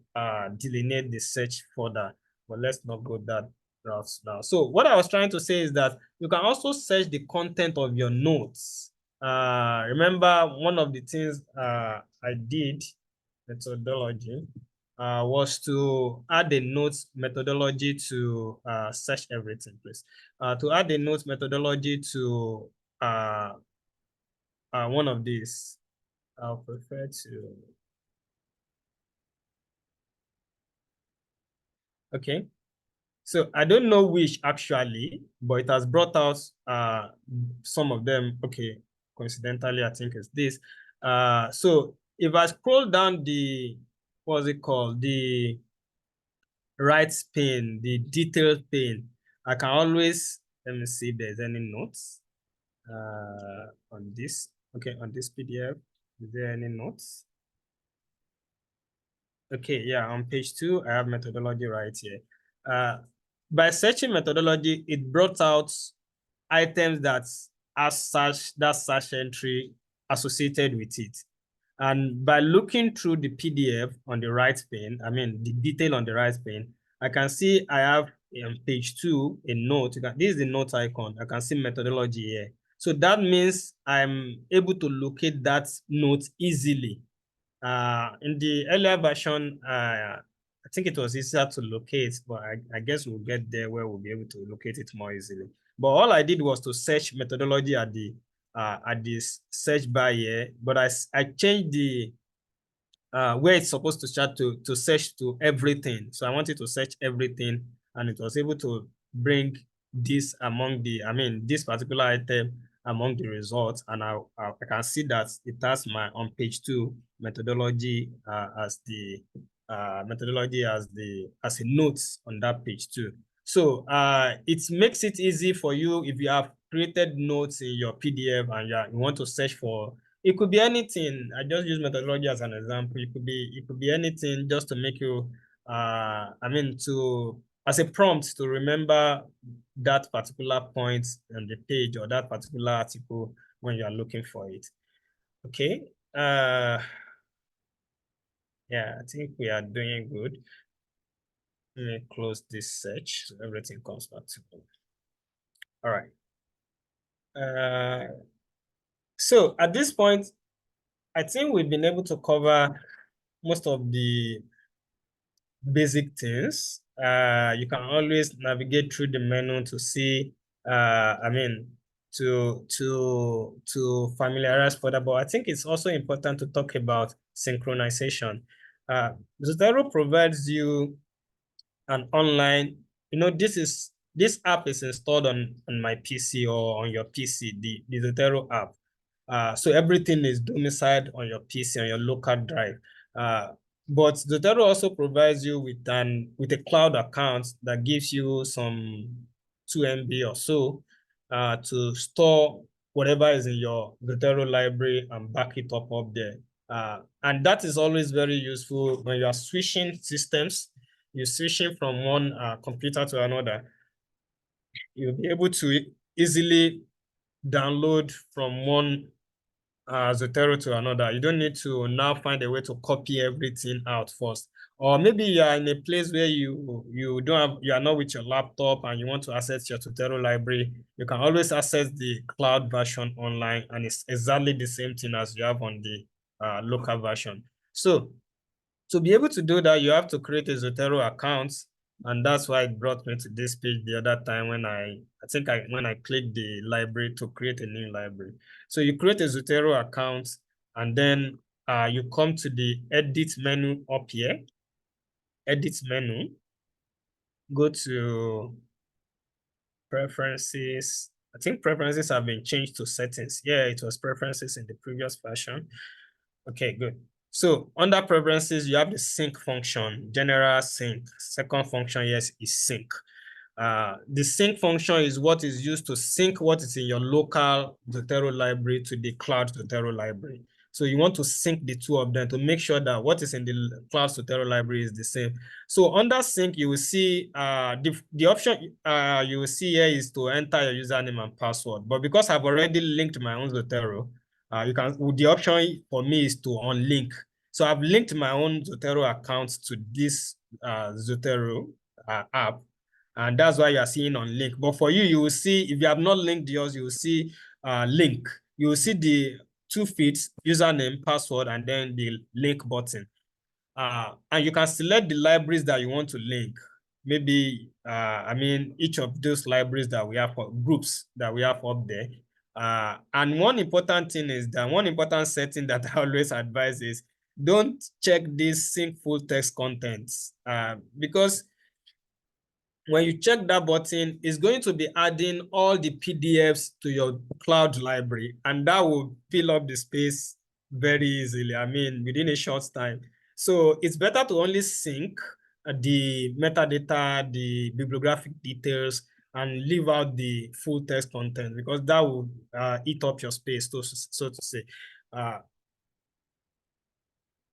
delineate the search further. But let's not go that route now. So what I was trying to say is that you can also search the content of your notes. Remember, one of the things I did, methodology, was to add the notes methodology to search everything, please. To add the notes methodology to one of these, I'll prefer to. Okay. So I don't know which actually, but it has brought out some of them. Okay, coincidentally, I think it's this. So if I scroll down the, what's it called? The right pane, the detailed pane, I can always, let me see if there's any notes on this. Okay, on this PDF, is there any notes? Okay, yeah, on page 2, I have methodology right here. By searching methodology, it brought out items that search entry associated with it. And by looking through the PDF on the right pane, I mean the detail on the right pane, I can see I have on page 2 a note. This is the note icon. I can see methodology here. So that means I'm able to locate that note easily. In the earlier version, I think it was easier to locate, but I guess we'll get there where we'll be able to locate it more easily. But all I did was to search methodology at this search bar here, but I changed the where it's supposed to start to search to everything. So I wanted to search everything, and it was able to bring this among the, I mean, this particular item among the results. And I can see that it has my on page 2 methodology as the methodology as a notes on that page 2. So it makes it easy for you if you have created notes in your PDF and you want to search for. It could be anything. I just use methodology as an example. It could be anything just to make you, I mean, to as a prompt to remember that particular point on the page or that particular article when you are looking for it. Okay. Yeah, I think we are doing good. Let me close this search so everything comes back to me. All right. So at this point, I think we've been able to cover most of the basic things. You can always navigate through the menu to see, to familiarize further. But I think it's also important to talk about synchronization. Zotero provides you an online, this app is installed on my PC or on your PC, the Zotero app. So everything is domiciled on your PC, on your local drive. But Zotero also provides you with a cloud account that gives you some 2 MB or so to store whatever is in your Zotero library and back it up there. And that is always very useful when you are switching systems. You're switching from one computer to another. You'll be able to easily download from one Zotero to another. You don't need to now find a way to copy everything out first. Or maybe you are in a place where you are not with your laptop and you want to access your Zotero library. You can always access the cloud version online, and it's exactly the same thing as you have on the local version. So to be able to do that, you have to create a Zotero account. And that's why it brought me to this page the other time when when I clicked the library to create a new library. So you create a Zotero account, and then you come to the edit menu up here. Edit menu. Go to preferences. I think preferences have been changed to settings. Yeah, it was preferences in the previous version. Okay, good. So under preferences, you have the sync function, general sync. Second function, yes, is sync. The sync function is what is used to sync what is in your local Zotero library to the cloud Zotero library. So you want to sync the two of them to make sure that what is in the cloud Zotero library is the same. So under sync, you will see the option you will see here is to enter your username and password. But because I've already linked my own Zotero, the option for me is to unlink. So I've linked my own Zotero account to this Zotero app. And that's why you are seeing on link. But for you, you will see, if you have not linked yours, you will see link. You will see the 2 fields, username, password, and then the link button. And you can select the libraries that you want to link. Maybe, each of those libraries that we have, groups that we have up there. And one important setting that I always advise is don't check this sync full text contents because when you check that button, it's going to be adding all the PDFs to your cloud library, and that will fill up the space very easily, within a short time. So it's better to only sync the metadata, the bibliographic details, and leave out the full text content, because that will eat up your space, so to say. I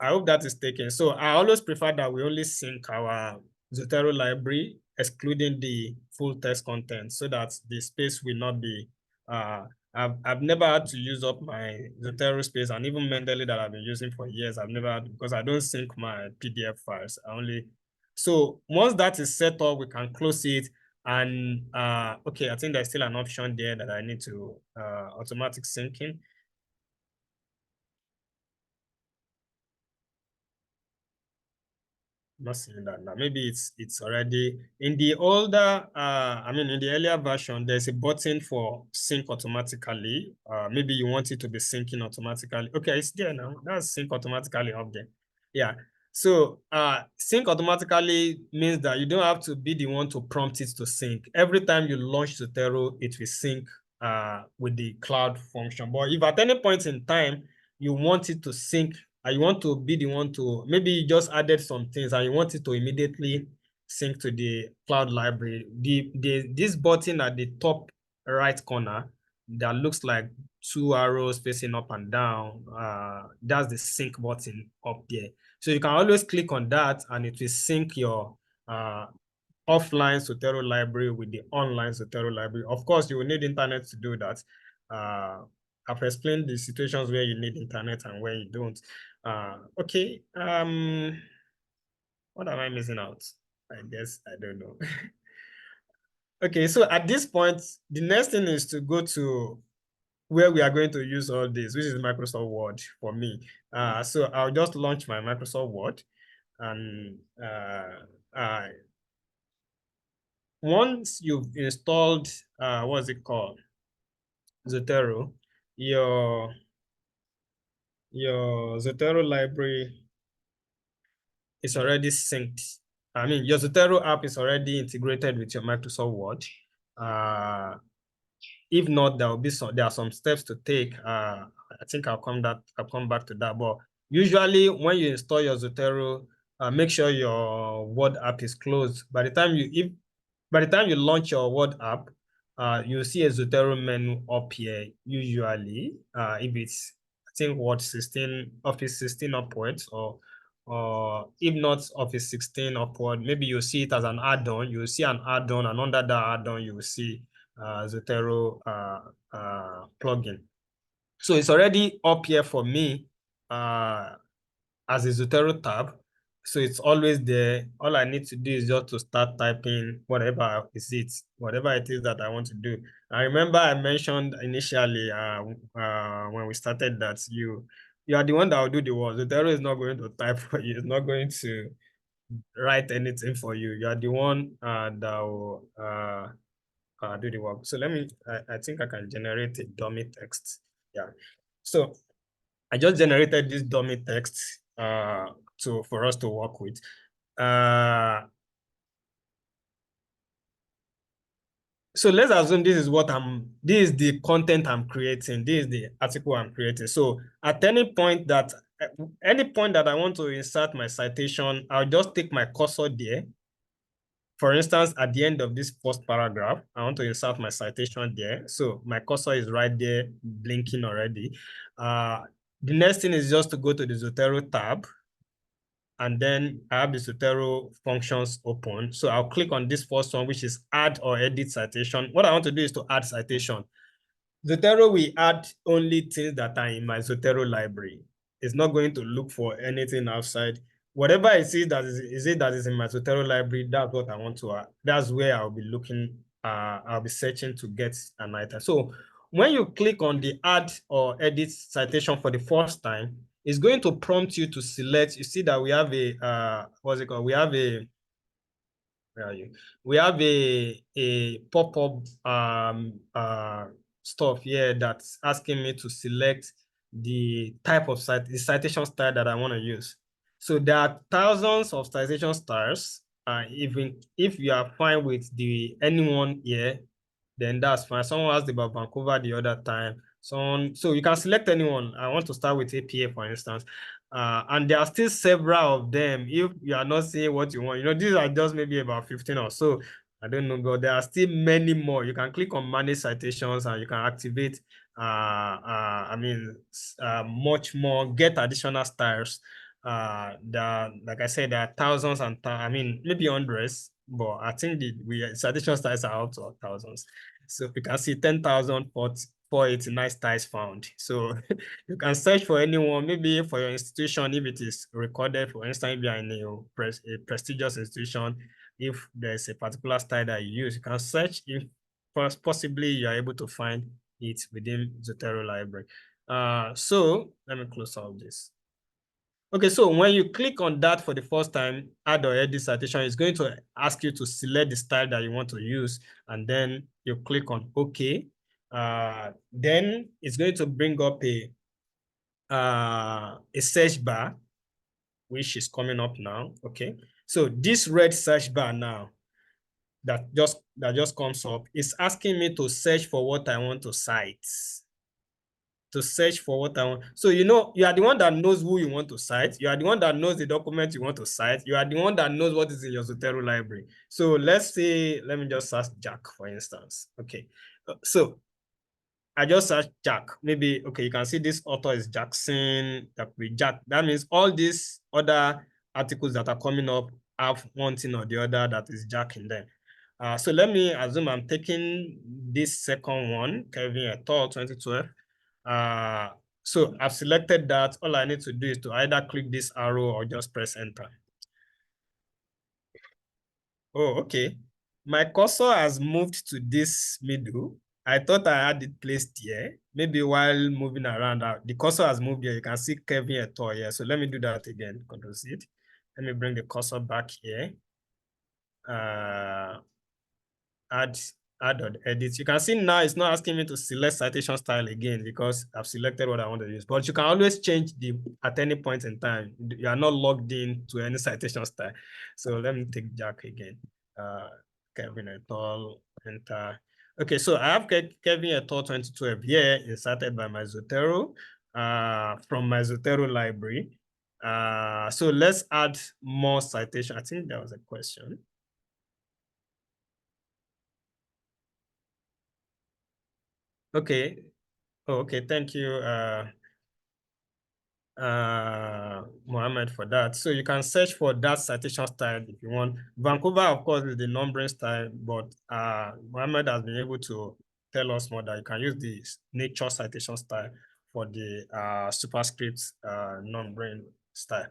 hope that is taken. So I always prefer that we only sync our Zotero library, excluding the full text content, so that the space will not be, I've never had to use up my Zotero space, and even Mendeley that I've been using for years, I've never had, because I don't sync my PDF files. So once that is set up, we can close it. And okay, I think there's still an option there that I need to automatic syncing. Not seeing that now. Maybe it's already in the older, in the earlier version, there's a button for sync automatically. Maybe you want it to be syncing automatically. Okay, it's there now. That's sync automatically up there. Yeah. So sync automatically means that you don't have to be the one to prompt it to sync. Every time you launch Zotero, it will sync with the cloud function. But if at any point in time you want it to sync, and you want to be the one to, maybe you just added some things and you want it to immediately sync to the cloud library, this button at the top right corner that looks like 2 arrows facing up and down, that's the sync button up there. So you can always click on that and it will sync your offline Zotero library with the online Zotero library. Of course, you will need internet to do that. I've explained the situations where you need internet and where you don't. Okay. What am I missing out? I guess I don't know. Okay, so at this point, the next thing is to go to where we are going to use all this, which is Microsoft Word for me. So I'll just launch my Microsoft Word, and once you've installed, what's it called? Zotero, your Zotero library is already synced. I mean, your Zotero app is already integrated with your Microsoft Word. If not, there are some steps to take. I think I'll come back to that. But usually, when you install your Zotero, make sure your Word app is closed. By the time you launch your Word app, you'll see a Zotero menu up here. Usually, if it's, I think, Office 16 upwards, or if not Office 16 upward, maybe you'll see it as an add-on. You'll see an add-on, and under that add-on, you will see Zotero plugin. So it's already up here for me as a Zotero tab. So it's always there. All I need to do is just to start typing whatever it is that I want to do. I remember I mentioned initially when we started that you are the one that will do the work. Zotero is not going to type for you. It's not going to write anything for you. You are the one that will do the work. So I think I can generate a dummy text. Yeah. So I just generated this dummy text for us to work with. So let's assume this is the content I'm creating. This is the article I'm creating. So at any point that I want to insert my citation, I'll just take my cursor there. For instance, at the end of this first paragraph, I want to insert my citation there. So my cursor is right there, blinking already. The next thing is just to go to the Zotero tab, and then I have the Zotero functions open. So I'll click on this first one, which is add or edit citation. What I want to do is to add citation. Zotero will add only things that are in my Zotero library. It's not going to look for anything outside. Whatever I see that is in my Zotero library, that's what I want to add. That's where I'll be looking, I'll be searching to get an item. So when you click on the add or edit citation for the first time, it's going to prompt you to select. You see that we have a, what's it called? We have a, where are you? We have a pop-up stuff here that's asking me to select the type of the citation style that I want to use. So there are thousands of citation styles. Even if you are fine with anyone here, then that's fine. Someone asked about Vancouver the other time. So you can select anyone. I want to start with APA, for instance. And there are still several of them. If you are not seeing what you want, these are just maybe about 15 or so. I don't know, but there are still many more. You can click on manage citations and you can activate, much more, get additional styles. Like I said, there are thousands and maybe hundreds, but I think the citation styles are up to thousands. So you can see 10,489 styles found. So you can search for anyone, maybe for your institution, if it is recorded. For instance, if you are in a prestigious institution, if there's a particular style that you use, you can search if possibly you are able to find it within Zotero library. So let me close out this. Okay, so when you click on that for the first time, add or edit citation, it's going to ask you to select the style that you want to use, and then you click on OK. Then it's going to bring up a search bar, which is coming up now. Okay, so this red search bar now that just comes up is asking me to search for what I want to cite. To search for what I want. So, you are the one that knows who you want to cite. You are the one that knows the document you want to cite. You are the one that knows what is in your Zotero library. So let's say, let me just search Jack, for instance. Okay. So I just searched Jack. Maybe, okay, you can see this author is Jackson, Jack. That means all these other articles that are coming up have one thing or the other that is jacking them. So let me assume I'm taking this second one, Kevin et al. 2012. So I've selected that. All I need to do is to either click this arrow or just press enter. Oh, okay. My cursor has moved to this middle. I thought I had it placed here. Maybe while moving around, the cursor has moved here. You can see Kevin et al. here. So let me do that again. Control C. Let me bring the cursor back here. Add or edit. You can see now it's not asking me to select citation style again because I've selected what I want to use. But you can always change at any point in time. You are not logged in to any citation style. So let me take Jack again. Kevin et al. Enter. Okay, so I have Kevin et al. 2012 here inserted by my Zotero from my Zotero library. So let's add more citation. I think there was a question. Okay. Oh, okay. Thank you, Mohammed, for that. So you can search for that citation style if you want. Vancouver, of course, is the numbering style, but Mohammed has been able to tell us more that you can use the nature citation style for the superscript numbering style.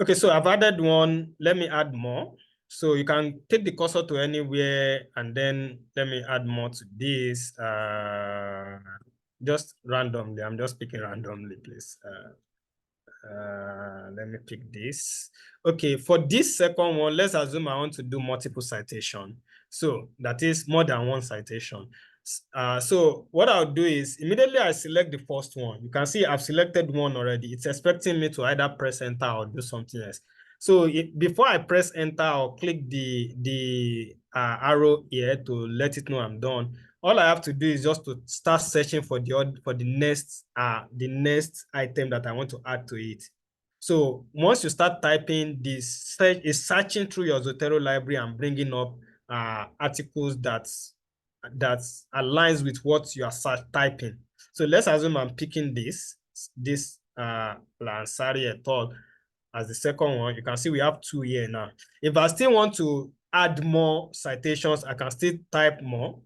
Okay, so I've added one. Let me add more. So you can take the cursor to anywhere and then let me add more to this. Just randomly, I'm just picking randomly, please. Let me pick this. Okay, for this second one, let's assume I want to do multiple citation. So that is more than one citation. So what I'll do is immediately I select the first one. You can see I've selected one already. It's expecting me to either press enter or do something else. So before I press enter or click the arrow here to let it know I'm done, all I have to do is just to start searching for the next item that I want to add to it. So once you start typing, this is searching through your Zotero library and bringing up articles that aligns with what you are typing. So let's assume I'm picking this Lansari et al. As the second one. You can see we have 2 here now. If I still want to add more citations, I can still type more.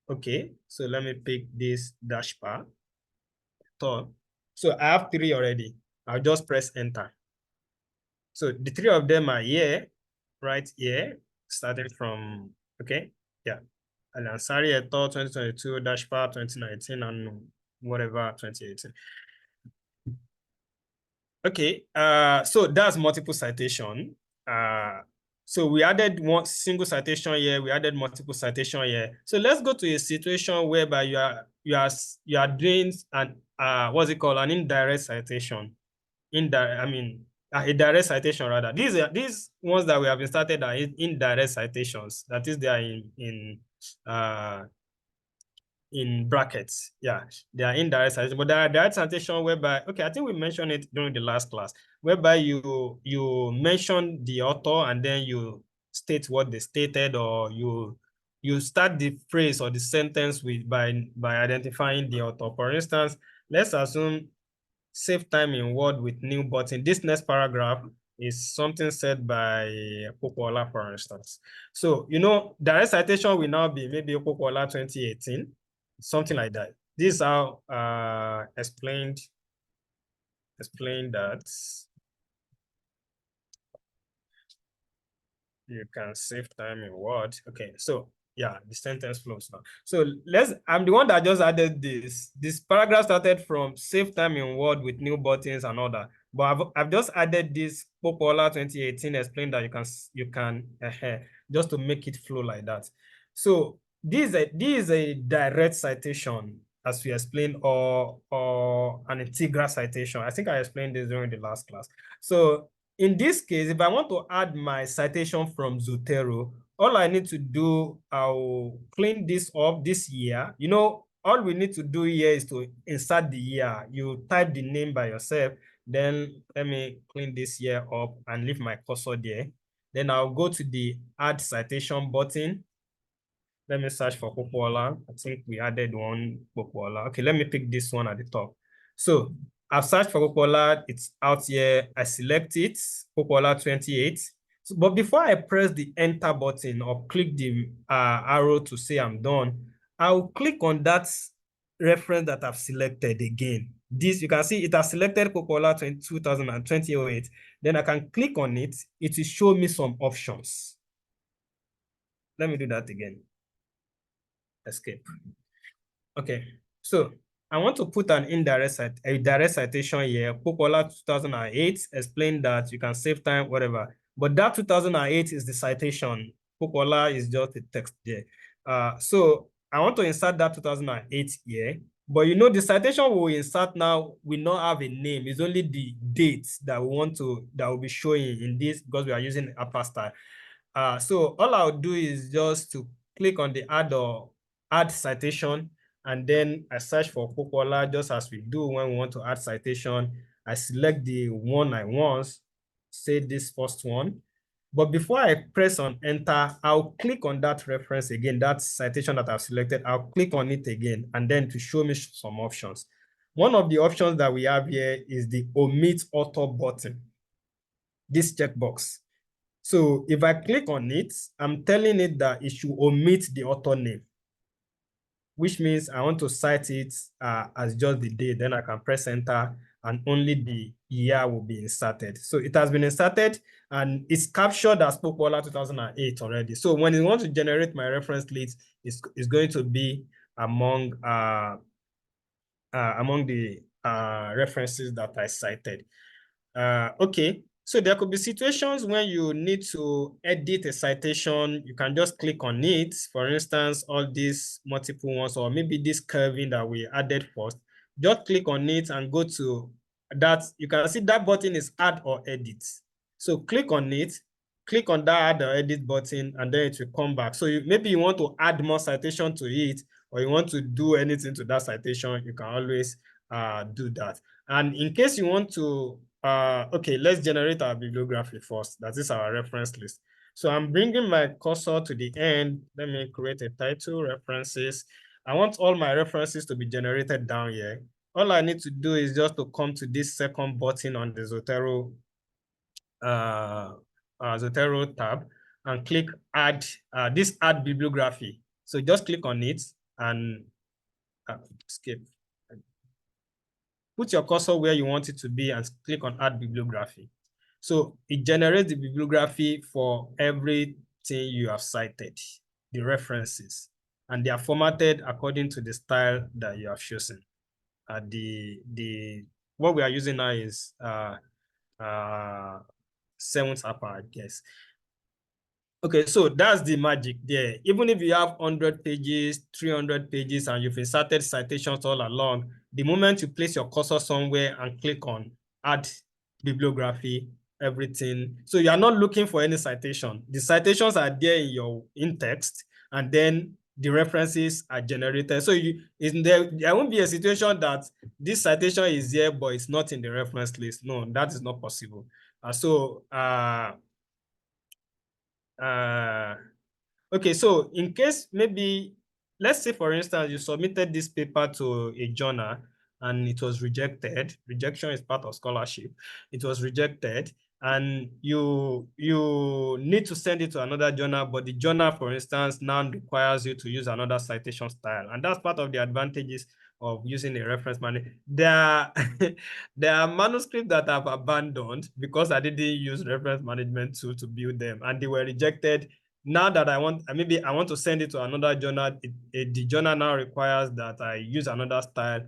Okay, so let me pick this dash bar. So I have 3 already. I'll just press enter. So the 3 of them are here, right here, starting from, okay, yeah. Alansari et al. 2022, dash bar 2019, and whatever 2018. Okay, so that's multiple citation. So we added one single citation here, we added multiple citation here. So let's go to a situation whereby you are doing an what's it called, an indirect citation. A direct citation rather. These ones that we have started are indirect citations. That is, they are in brackets. Yeah, they are indirect citation, but there are direct citation whereby, okay, I think we mentioned it during the last class, whereby you mention the author and then you state what they stated, or you start the phrase or the sentence by identifying the author. For instance, let's assume save time in Word with new button. This next paragraph is something said by Popoola, for instance. So, direct citation will now be maybe Popoola 2018, something like that. This is how explained that you can save time in Word. Okay, so yeah, the sentence flows now. So I'm the one that just added this. This paragraph started from save time in Word with new buttons and all that. But I've just added this Popoola 2018 explain that you can just to make it flow like that. So this is a direct citation, as we explained, or an integral citation. I think I explained this during the last class. So in this case, if I want to add my citation from Zotero, all I need to do, I'll clean this up this year. All we need to do here is to insert the year. You type the name by yourself. Then let me clean this year up and leave my cursor there. Then I'll go to the add citation button. Let me search for Popoola. I think we added one Popoola. Okay, let me pick this one at the top. So I've searched for Popoola, it's out here. I select it, Popoola 28. So, but before I press the enter button or click the arrow to say I'm done, I'll click on that reference that I've selected again. This, you can see it has selected Popoola 2008. Then I can click on it. It will show me some options. Let me do that again. Escape. Okay, so I want to put a direct citation here. Popoola 2008 explained that you can save time, whatever. But that 2008 is the citation. Popoola is just the text there. So I want to insert that 2008 here. But you know, the citation we will insert now will not have a name. It's only the dates that we want to, that will be showing in this, because we are using upper style. So all I'll do is just to click on the add citation, and then I search for Popoola just as we do when we want to add citation. I select the one I want, say this first one. But before I press on enter, I'll click on that reference again, that citation that I've selected. I'll click on it again, and then to show me some options. One of the options that we have here is the omit author button, this checkbox. So if I click on it, I'm telling it that it should omit the author name, which means I want to cite it as just the date. Then I can press enter and only the year will be inserted. So it has been inserted and it's captured as Popoola 2008 already. So when you want to generate my reference list, it's going to be among the references that I cited. Okay, so there could be situations when you need to edit a citation. You can just click on it. For instance, all these multiple ones, or maybe this curving that we added first, just click on it and go to that. You can see that button is add or edit. So click on it, click on that add or edit button, and then it will come back. So maybe you want to add more citation to it, or you want to do anything to that citation, you can always do that. And in case you want to, okay, let's generate our bibliography first. That is our reference list. So I'm bringing my cursor to the end. Let me create a title, references. I want all my references to be generated down here. All I need to do is just to come to this second button on the Zotero tab and click add, this add bibliography. So just click on it and skip. Put your cursor where you want it to be and click on add bibliography. So it generates the bibliography for everything you have cited, the references, and they are formatted according to the style that you have chosen. What we are using now is 7th upper, I guess. Okay, so that's the magic there. Even if you have 100 pages, 300 pages, and you've inserted citations all along, the moment you place your cursor somewhere and click on add bibliography, everything. So you are not looking for any citation. The citations are there in text, and then the references are generated. So there won't be a situation that this citation is here, but it's not in the reference list. No, that is not possible. Okay, so in case maybe, let's say for instance, you submitted this paper to a journal and it was rejected. Rejection is part of scholarship. It was rejected and you need to send it to another journal, but the journal, for instance, now requires you to use another citation style. And that's part of the advantages of using a reference management. There are manuscripts that I've abandoned because I didn't use reference management tool to build them, and they were rejected. Now that I want to send it to another journal, the journal now requires that I use another style.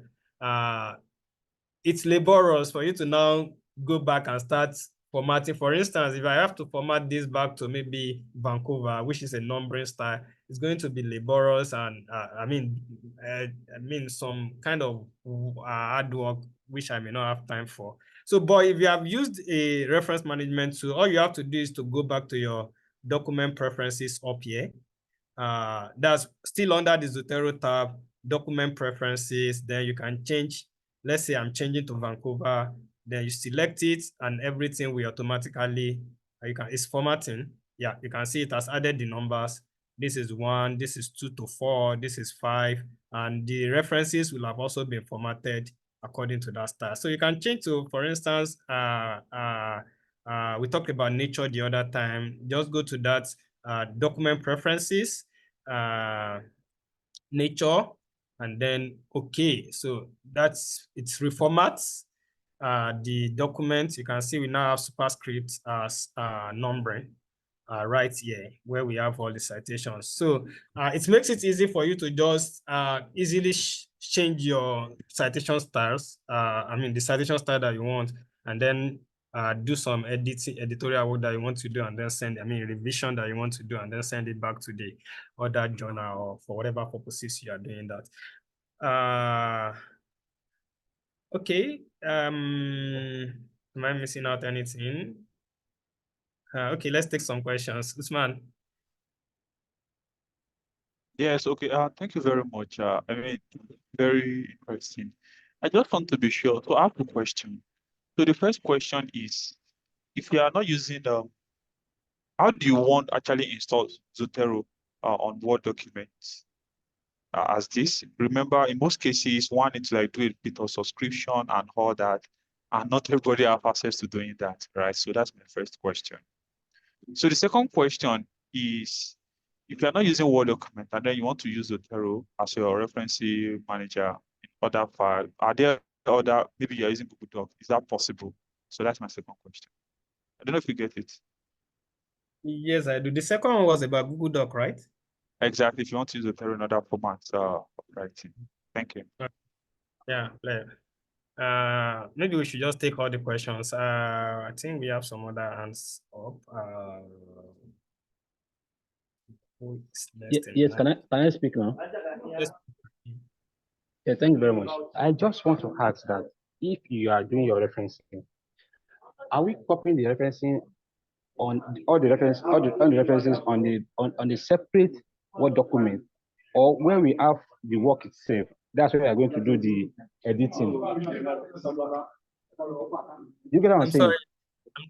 It's laborious for you to now go back and start formatting. For instance, if I have to format this back to maybe Vancouver, which is a numbering style, it's going to be laborious, and I mean some kind of hard work which I may not have time for. So, but if you have used a reference management tool, all you have to do is to go back to your document preferences up here. That's still under the Zotero tab, document preferences. Then you can change. Let's say I'm changing to Vancouver. Then you select it, and everything will automatically. It's formatting. Yeah, you can see it has added the numbers. This is 1. This is 2 to 4. This is 5, and the references will have also been formatted according to that style. So you can change to, for instance, we talked about nature the other time. Just go to that document preferences, nature, and then okay. So it's reformats. The document, you can see we now have superscript as numbering right here where we have all the citations. So it makes it easy for you to just easily change your citation styles. The citation style that you want, and then do some editorial work that you want to do, and then revision that you want to do, and then send it back to the other journal or for whatever purposes you are doing that. Okay. Am I missing out anything? Okay, let's take some questions. Usman. Yes, okay. Thank you very much. Very interesting. I just want to be sure. So I have a question. So the first question is, if you are not using how do you want actually install Zotero on Word documents as this? Remember, in most cases, one needs to like do a bit of subscription and all that, and not everybody have access to doing that, right? So that's my first question. So the second question is, if you're not using Word document and then you want to use Zotero as your referencing manager in other files, are there other, maybe you're using Google Doc, is that possible? So that's my second question. I don't know if you get it. Yes, I do. The second one was about Google Doc, right? Exactly. If you want to use Zotero in other formats of writing. Thank you. Yeah. Maybe we should just take all the questions. I think we have some other hands up. Yes, can I speak now? Yes. Yeah, thank you very much. I just want to ask that if you are doing your referencing, are we copying the referencing on all the references on the separate Word document, or when we have the work itself, that's where we are going to do the editing? You get what I'm saying? Sorry,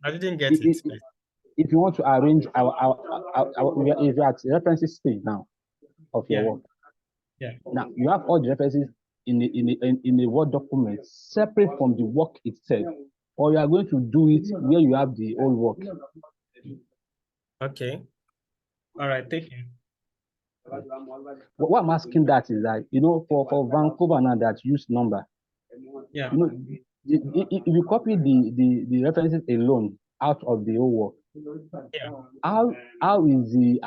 I didn't get it. If you want to arrange if you're at the references stage now of your work, now you have all the references in the Word document separate from the work itself, or you are going to do it where you have the old work. Okay. All right, thank you. What I'm asking that is that, for Vancouver now that use number, if you copy the references alone out of the old work, how is the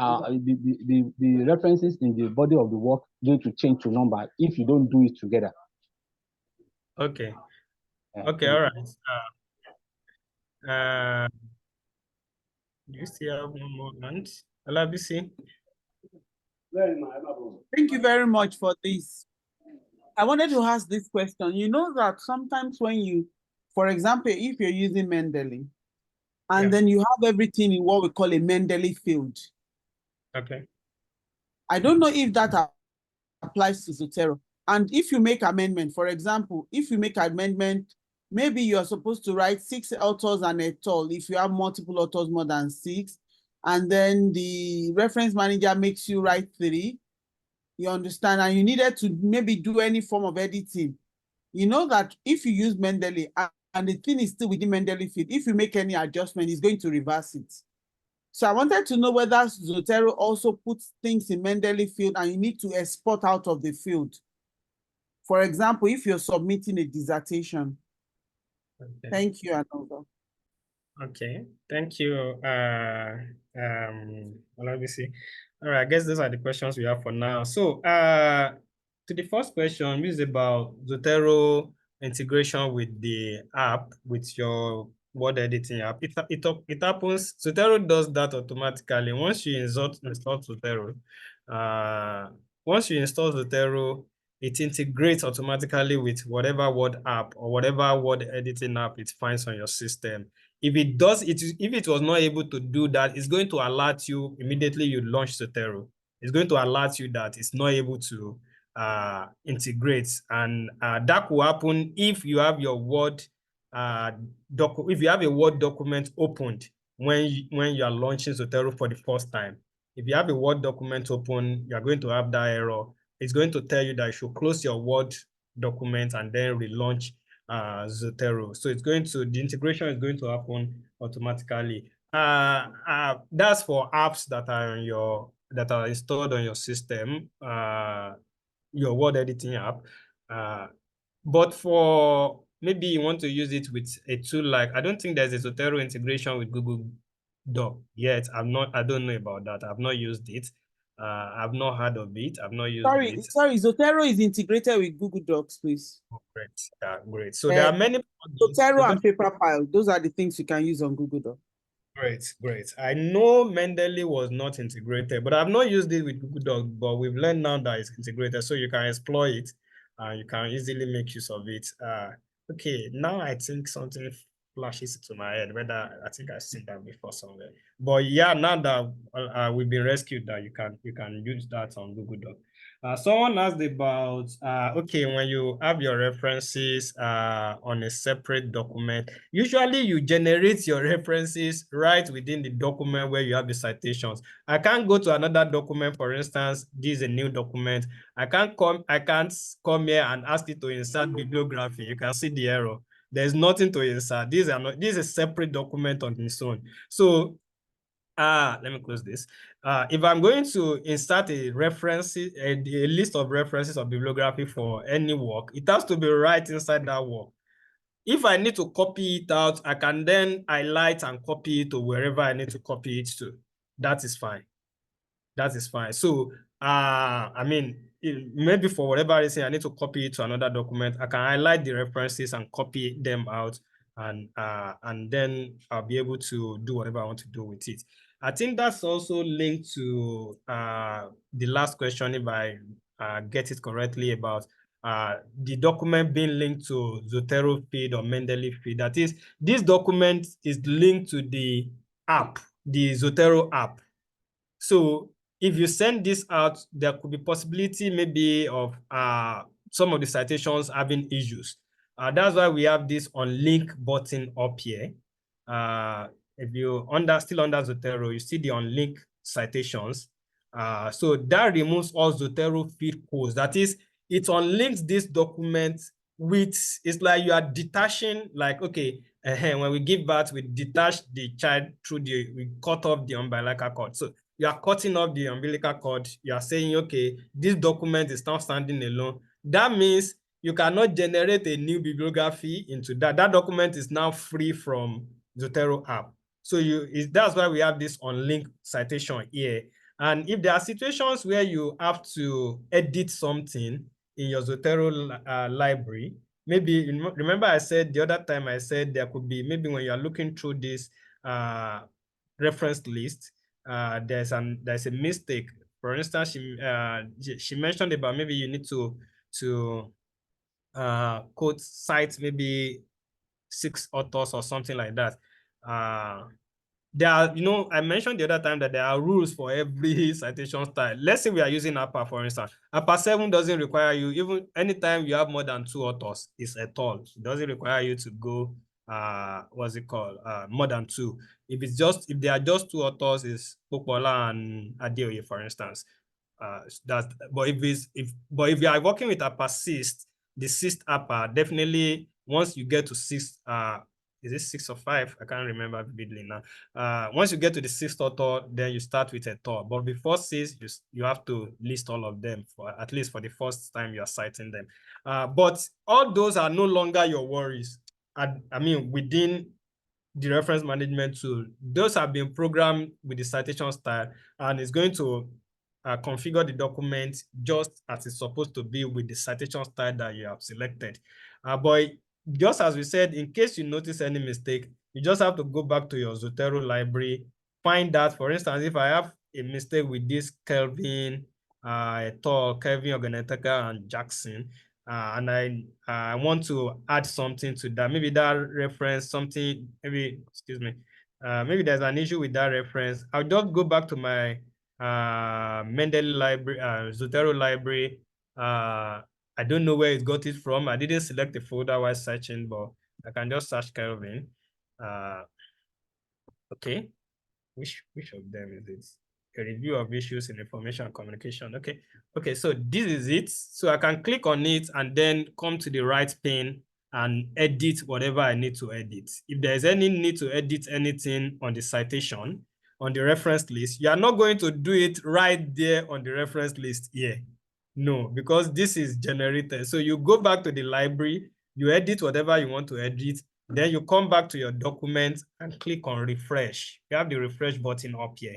references in the body of the work going to change to number if you don't do it together? Okay. Okay, all right. Do you still have one more hand? LBC? Thank you very much for this. I wanted to ask this question. You know that sometimes when you, for example, if you're using Mendeley, and then you have everything in what we call a Mendeley field. Okay. I don't know if that applies to Zotero. And if you make amendment, for example, if you make amendment, maybe you're supposed to write 6 authors and a toll if you have multiple authors more than 6, and then the reference manager makes you write 3, you understand, and you needed to maybe do any form of editing. You know that if you use Mendeley and the thing is still within Mendeley field, if you make any adjustment, it's going to reverse it. So I wanted to know whether Zotero also puts things in Mendeley field and you need to export out of the field. For example, if you're submitting a dissertation. Okay. Thank you, Anova. Okay, thank you. Let me see. All right, I guess those are the questions we have for now. So, to the first question, which is about Zotero integration with the app, with your word editing app. It happens. Zotero does that automatically once you install Zotero. Once you install Zotero, it integrates automatically with whatever word app or whatever word editing app it finds on your system. If it was not able to do that, it's going to alert you immediately you launch Zotero. It's going to alert you that it's not able to integrate, and that will happen if you have your Word if you have a Word document opened when you are launching Zotero for the first time. If you have a Word document open, you are going to have that error. It's going to tell you that you should close your Word document and then relaunch Zotero. So the integration is going to happen automatically. That's for apps that are installed on your system, your word editing app. But for maybe you want to use it with a tool like, I don't think there's a Zotero integration with Google Doc yet. I don't know about that. I've not used it. I've not heard of it. I've not used it. Sorry, Zotero is integrated with Google Docs, please. Oh, great. Great. So there are many Zotero and Paperfile. Those are the things you can use on Google Docs. Great. I know Mendeley was not integrated, but I've not used it with Google Docs, but we've learned now that it's integrated, so you can exploit it and you can easily make use of it. Okay, now I think something flashes into my head, whether I think I've seen that before somewhere. But yeah, now that we've been rescued, that you can use that on Google Docs. Someone asked about, okay, when you have your references on a separate document, usually you generate your references right within the document where you have the citations. I can't go to another document, for instance, this is a new document. I can't come here and ask it to insert bibliography. You can see the error. There's nothing to insert. This is a separate document on its own. So let me close this. If I'm going to insert a list of references or bibliography for any work, it has to be right inside that work. If I need to copy it out, I can then highlight and copy it to wherever I need to copy it to. That is fine. That is fine. So, I mean, maybe for whatever reason, I need to copy it to another document. I can highlight the references and copy them out, and then I'll be able to do whatever I want to do with it. I think that's also linked to the last question, if I get it correctly, about the document being linked to Zotero feed or Mendeley feed. That is, this document is linked to the app, the Zotero app. So if you send this out, there could be possibility maybe of some of the citations having issues. That's why we have this unlink button up here. If you still under Zotero, you see the unlink citations. So that removes all Zotero feed codes. That is, it unlinks this document with, it's like you are detaching, like, okay, when we give birth, we detach the child we cut off the umbilical cord. So you are cutting off the umbilical cord. You are saying, okay, this document is now standing alone. That means you cannot generate a new bibliography into that. That document is now free from Zotero app. So that's why we have this unlinked citation here. And if there are situations where you have to edit something in your Zotero library, maybe, remember I said the other time, I said there could be, maybe when you are looking through this reference list, there's a mistake. For instance, she mentioned about maybe you need to quote cite maybe 6 authors or something like that. There are, I mentioned the other time that there are rules for every citation style. Let's say we are using APA, for instance. APA 7 doesn't require you, even anytime you have more than 2 authors, it's a toll. It doesn't require you to go, what's it called, more than 2. If there are just 2 authors, it's Popoola and Adeoye, for instance. But if you are working with APA 6, the 6th APA, definitely once you get to 6, is it 6 or 5? I can't remember vividly now. Once you get to the 6th author, then you start with a tour. But before 6, you have to list all of them, for at least for the first time you are citing them. But all those are no longer your worries. I mean, within the reference management tool, those have been programmed with the citation style, and it's going to configure the document just as it's supposed to be with the citation style that you have selected. But just as we said, in case you notice any mistake, you just have to go back to your Zotero library, find that. For instance, if I have a mistake with this Kelvin, Kelvin Oganetaka and Jackson, and I want to add something to that, maybe that reference, maybe there's an issue with that reference, I'll just go back to my Mendeley library, Zotero library. I don't know where it got it from. I didn't select the folder while searching, but I can just search Kelvin. Okay, which of them is it? a review of issues in information and communication. Okay, so this is it. So I can click on it and then come to the right pane and edit whatever I need to edit. If there's any need to edit anything on the citation, on the reference list, you are not going to do it right there on the reference list here. No, because this is generated. So you go back to the library, you edit whatever you want to edit, then you come back to your document and click on refresh. You have the refresh button up here.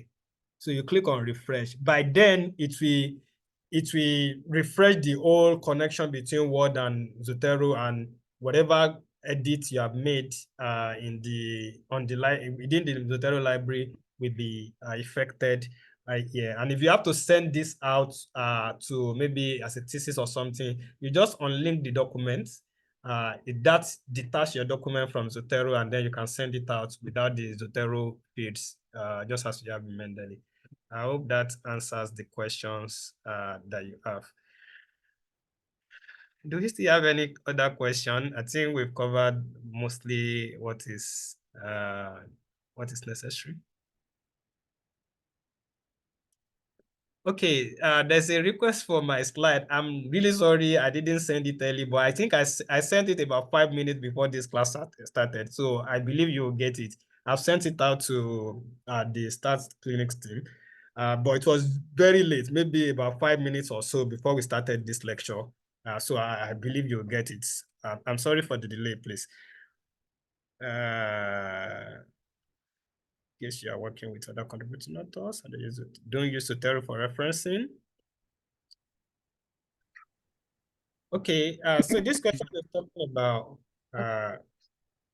So you click on refresh. By then, it will refresh the whole connection between Word and Zotero, and whatever edit you have made within the Zotero library will be affected here. And if you have to send this out to maybe as a thesis or something, you just unlink the document. That detach your document from Zotero, and then you can send it out without the Zotero fields, just as you have amended it. I hope that answers the questions that you have. Do you still have any other question? I think we've covered mostly what is necessary. Okay, there's a request for my slide. I'm really sorry I didn't send it early, but I think I sent it about 5 minutes before this class started. So I believe you'll get it. I've sent it out to the Start Clinics team, but it was very late, maybe about 5 minutes or so before we started this lecture. So I believe you'll get it. I'm sorry for the delay, please. Yes, you are working with other contributing authors and don't use Zotero for referencing. Okay, so this question is talking about,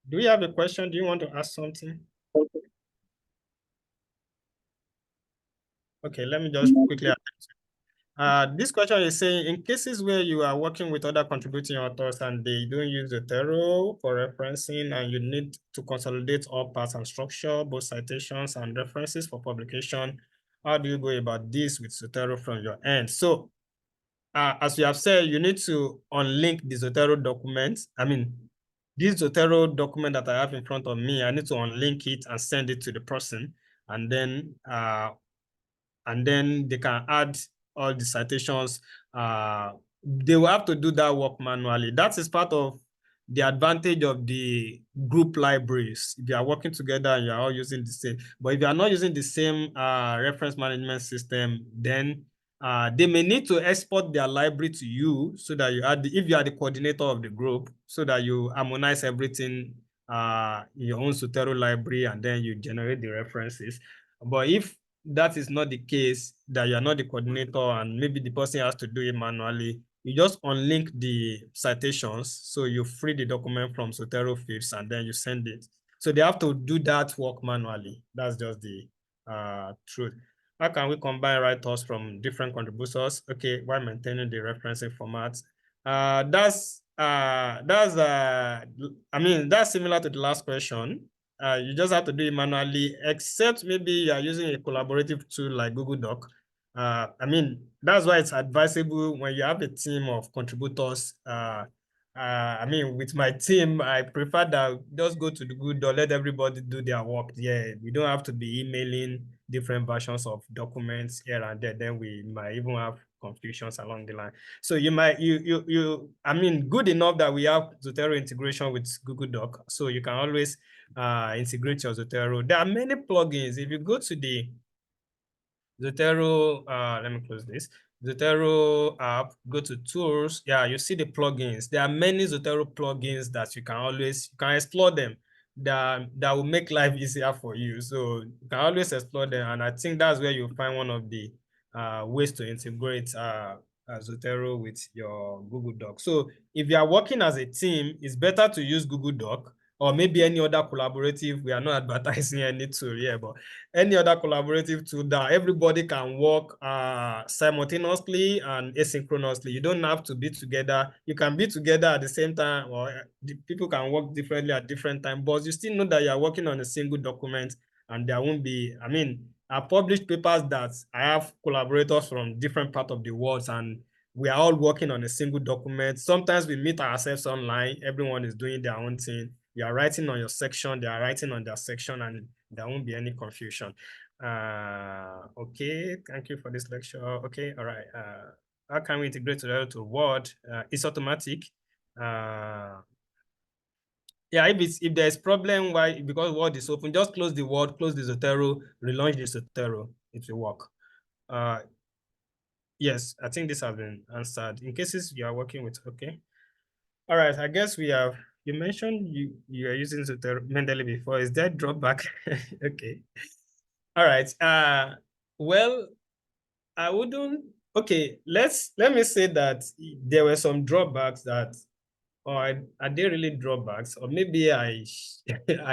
do you have a question? Do you want to ask something? Okay, let me just quickly this question is saying, in cases where you are working with other contributing authors and they don't use Zotero for referencing, and you need to consolidate all parts and structure, both citations and references for publication, how do you go about this with Zotero from your end? So, as you have said, you need to unlink the Zotero document. I mean, this Zotero document that I have in front of me, I need to unlink it and send it to the person, and then they can add all the citations. They will have to do that work manually. That is part of the advantage of the group libraries. If you are working together and you are all using the same, but if you are not using the same reference management system, then they may need to export their library to you so that you add, if you are the coordinator of the group, so that you harmonize everything in your own Zotero library, and then you generate the references. But if that is not the case, that you are not the coordinator and maybe the person has to do it manually, you just unlink the citations, so you free the document from Zotero fields and then you send it. So they have to do that work manually. That's just the truth. How can we combine write-ups from different contributors? Okay, while maintaining the referencing format. That's similar to the last question. You just have to do it manually, except maybe you are using a collaborative tool like Google Doc. I mean, that's why it's advisable when you have a team of contributors. I mean, with my team, I prefer that just go to the Google Doc, let everybody do their work. Yeah, we don't have to be emailing different versions of documents here and there. Then we might even have confusions along the line. So I mean, good enough that we have Zotero integration with Google Doc. So you can always integrate your Zotero. There are many plugins. If you go to the Zotero, let me close this. Zotero app, go to tools. Yeah, you see the plugins. There are many Zotero plugins that you can explore them. That will make life easier for you. So you can always explore them. And I think that's where you'll find one of the ways to integrate Zotero with your Google Doc. So if you are working as a team, it's better to use Google Doc or maybe any other collaborative. We are not advertising any tool here, but any other collaborative tool that everybody can work simultaneously and asynchronously. You don't have to be together. You can be together at the same time, or people can work differently at different times, but you still know that you are working on a single document, and there won't be, I mean, I published papers that I have collaborators from different parts of the world, and we are all working on a single document. Sometimes we meet ourselves online. Everyone is doing their own thing. You are writing on your section, they are writing on their section, and there won't be any confusion. Okay, thank you for this lecture. Okay, all right. How can we integrate Zotero to Word? It's automatic. Yeah, if there's problem, why? Because Word is open, just close the Word, close the Zotero, relaunch the Zotero, it will work. Yes, I think this has been answered. In cases you are working with, okay. All right, I guess we have, you mentioned you are using Zotero Mendeley before. Is there drawback? Okay. All right. Well, I wouldn't, okay, let me say that there were some drawbacks that, or are they really drawbacks? Or maybe I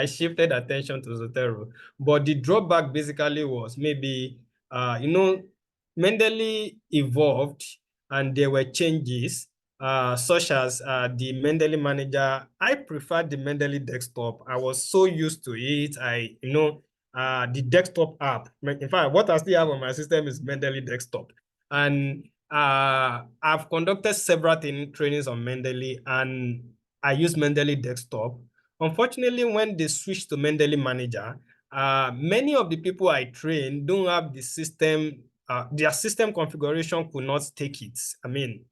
shifted attention to Zotero. But the drawback basically was maybe, Mendeley evolved and there were changes, such as the Mendeley manager. I preferred the Mendeley desktop. I was so used to it. The desktop app. In fact, what I still have on my system is Mendeley desktop. And I've conducted several trainings on Mendeley, and I use Mendeley desktop. Unfortunately, when they switched to Mendeley manager, many of the people I train don't have the system, their system configuration could not take it. I mean,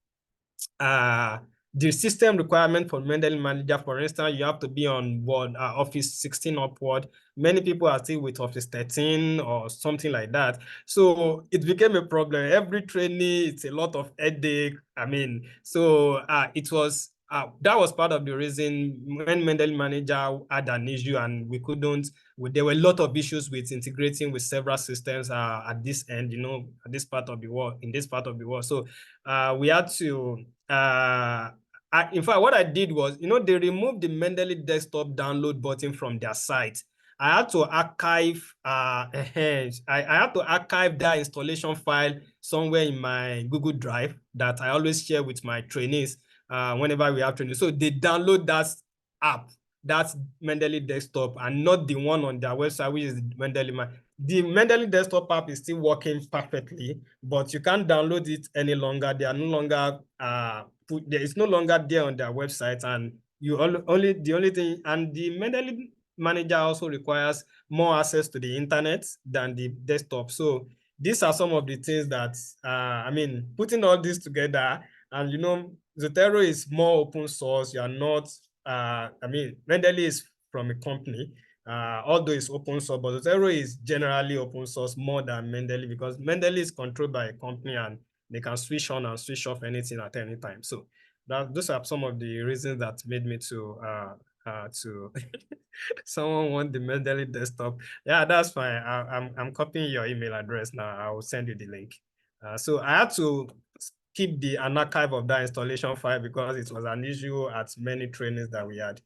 the system requirement for Mendeley manager, for instance, you have to be on board Office 16 upward. Many people are still with Office 13 or something like that. So it became a problem. Every training, it's a lot of headache. I mean, so it was, that was part of the reason when Mendeley manager had an issue and we couldn't, there were a lot of issues with integrating with several systems at this end, at this part of the world, in this part of the world. So we had to, in fact, what I did was, they removed the Mendeley desktop download button from their site. I had to archive, I had to archive that installation file somewhere in my Google Drive that I always share with my trainees whenever we have training. So they download that app, that's Mendeley desktop, and not the one on their website, which is Mendeley. The Mendeley desktop app is still working perfectly, but you can't download it any longer. They are no longer it's no longer there on their website, and you the only thing, and the Mendeley manager also requires more access to the internet than the desktop. So these are some of the things that I mean, putting all this together, and Zotero is more open source. You are not I mean, Mendeley is from a company, although it's open source, but Zotero is generally open source more than Mendeley, because Mendeley is controlled by a company and they can switch on and switch off anything at any time. So those are some of the reasons that made me to someone want the Mendeley desktop. Yeah, that's fine. I'm copying your email address now. I will send you the link. So I had to keep an archive of that installation file because it was an issue at many trainings that we had.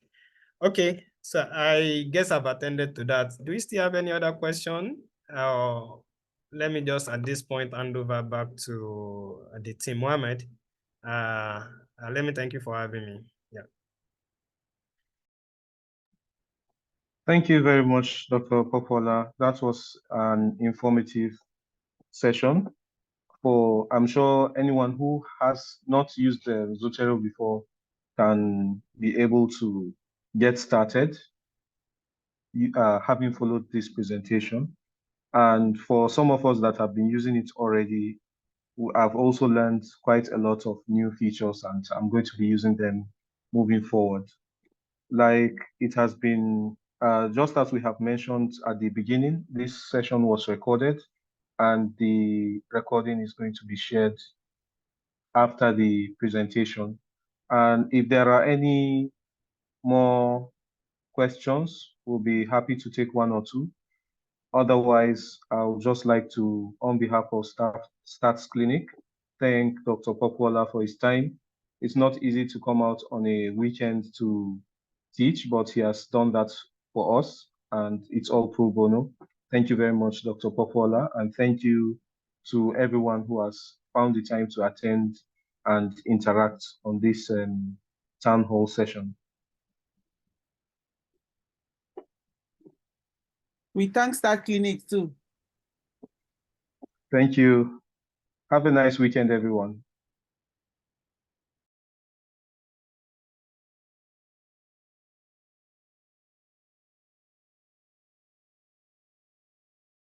Okay, so I guess I've attended to that. Do we still have any other question? Let me just at this point hand over back to the team. Mohammed, let me thank you for having me. Yeah. Thank you very much, Dr. Popoola. That was an informative session. I'm sure anyone who has not used the Zotero before can be able to get started having followed this presentation. And for some of us that have been using it already, I've also learned quite a lot of new features, and I'm going to be using them moving forward. Like it has been, just as we have mentioned at the beginning, this session was recorded, and the recording is going to be shared after the presentation. And if there are any more questions, we'll be happy to take one or two. Otherwise, I would just like to, on behalf of Stats Clinic, thank Dr. Popoola for his time. It's not easy to come out on a weekend to teach, but he has done that for us, and it's all pro bono. Thank you very much, Dr. Popoola, and thank you to everyone who has found the time to attend and interact on this town hall session. We thank Star Clinic too. Thank you. Have a nice weekend, everyone.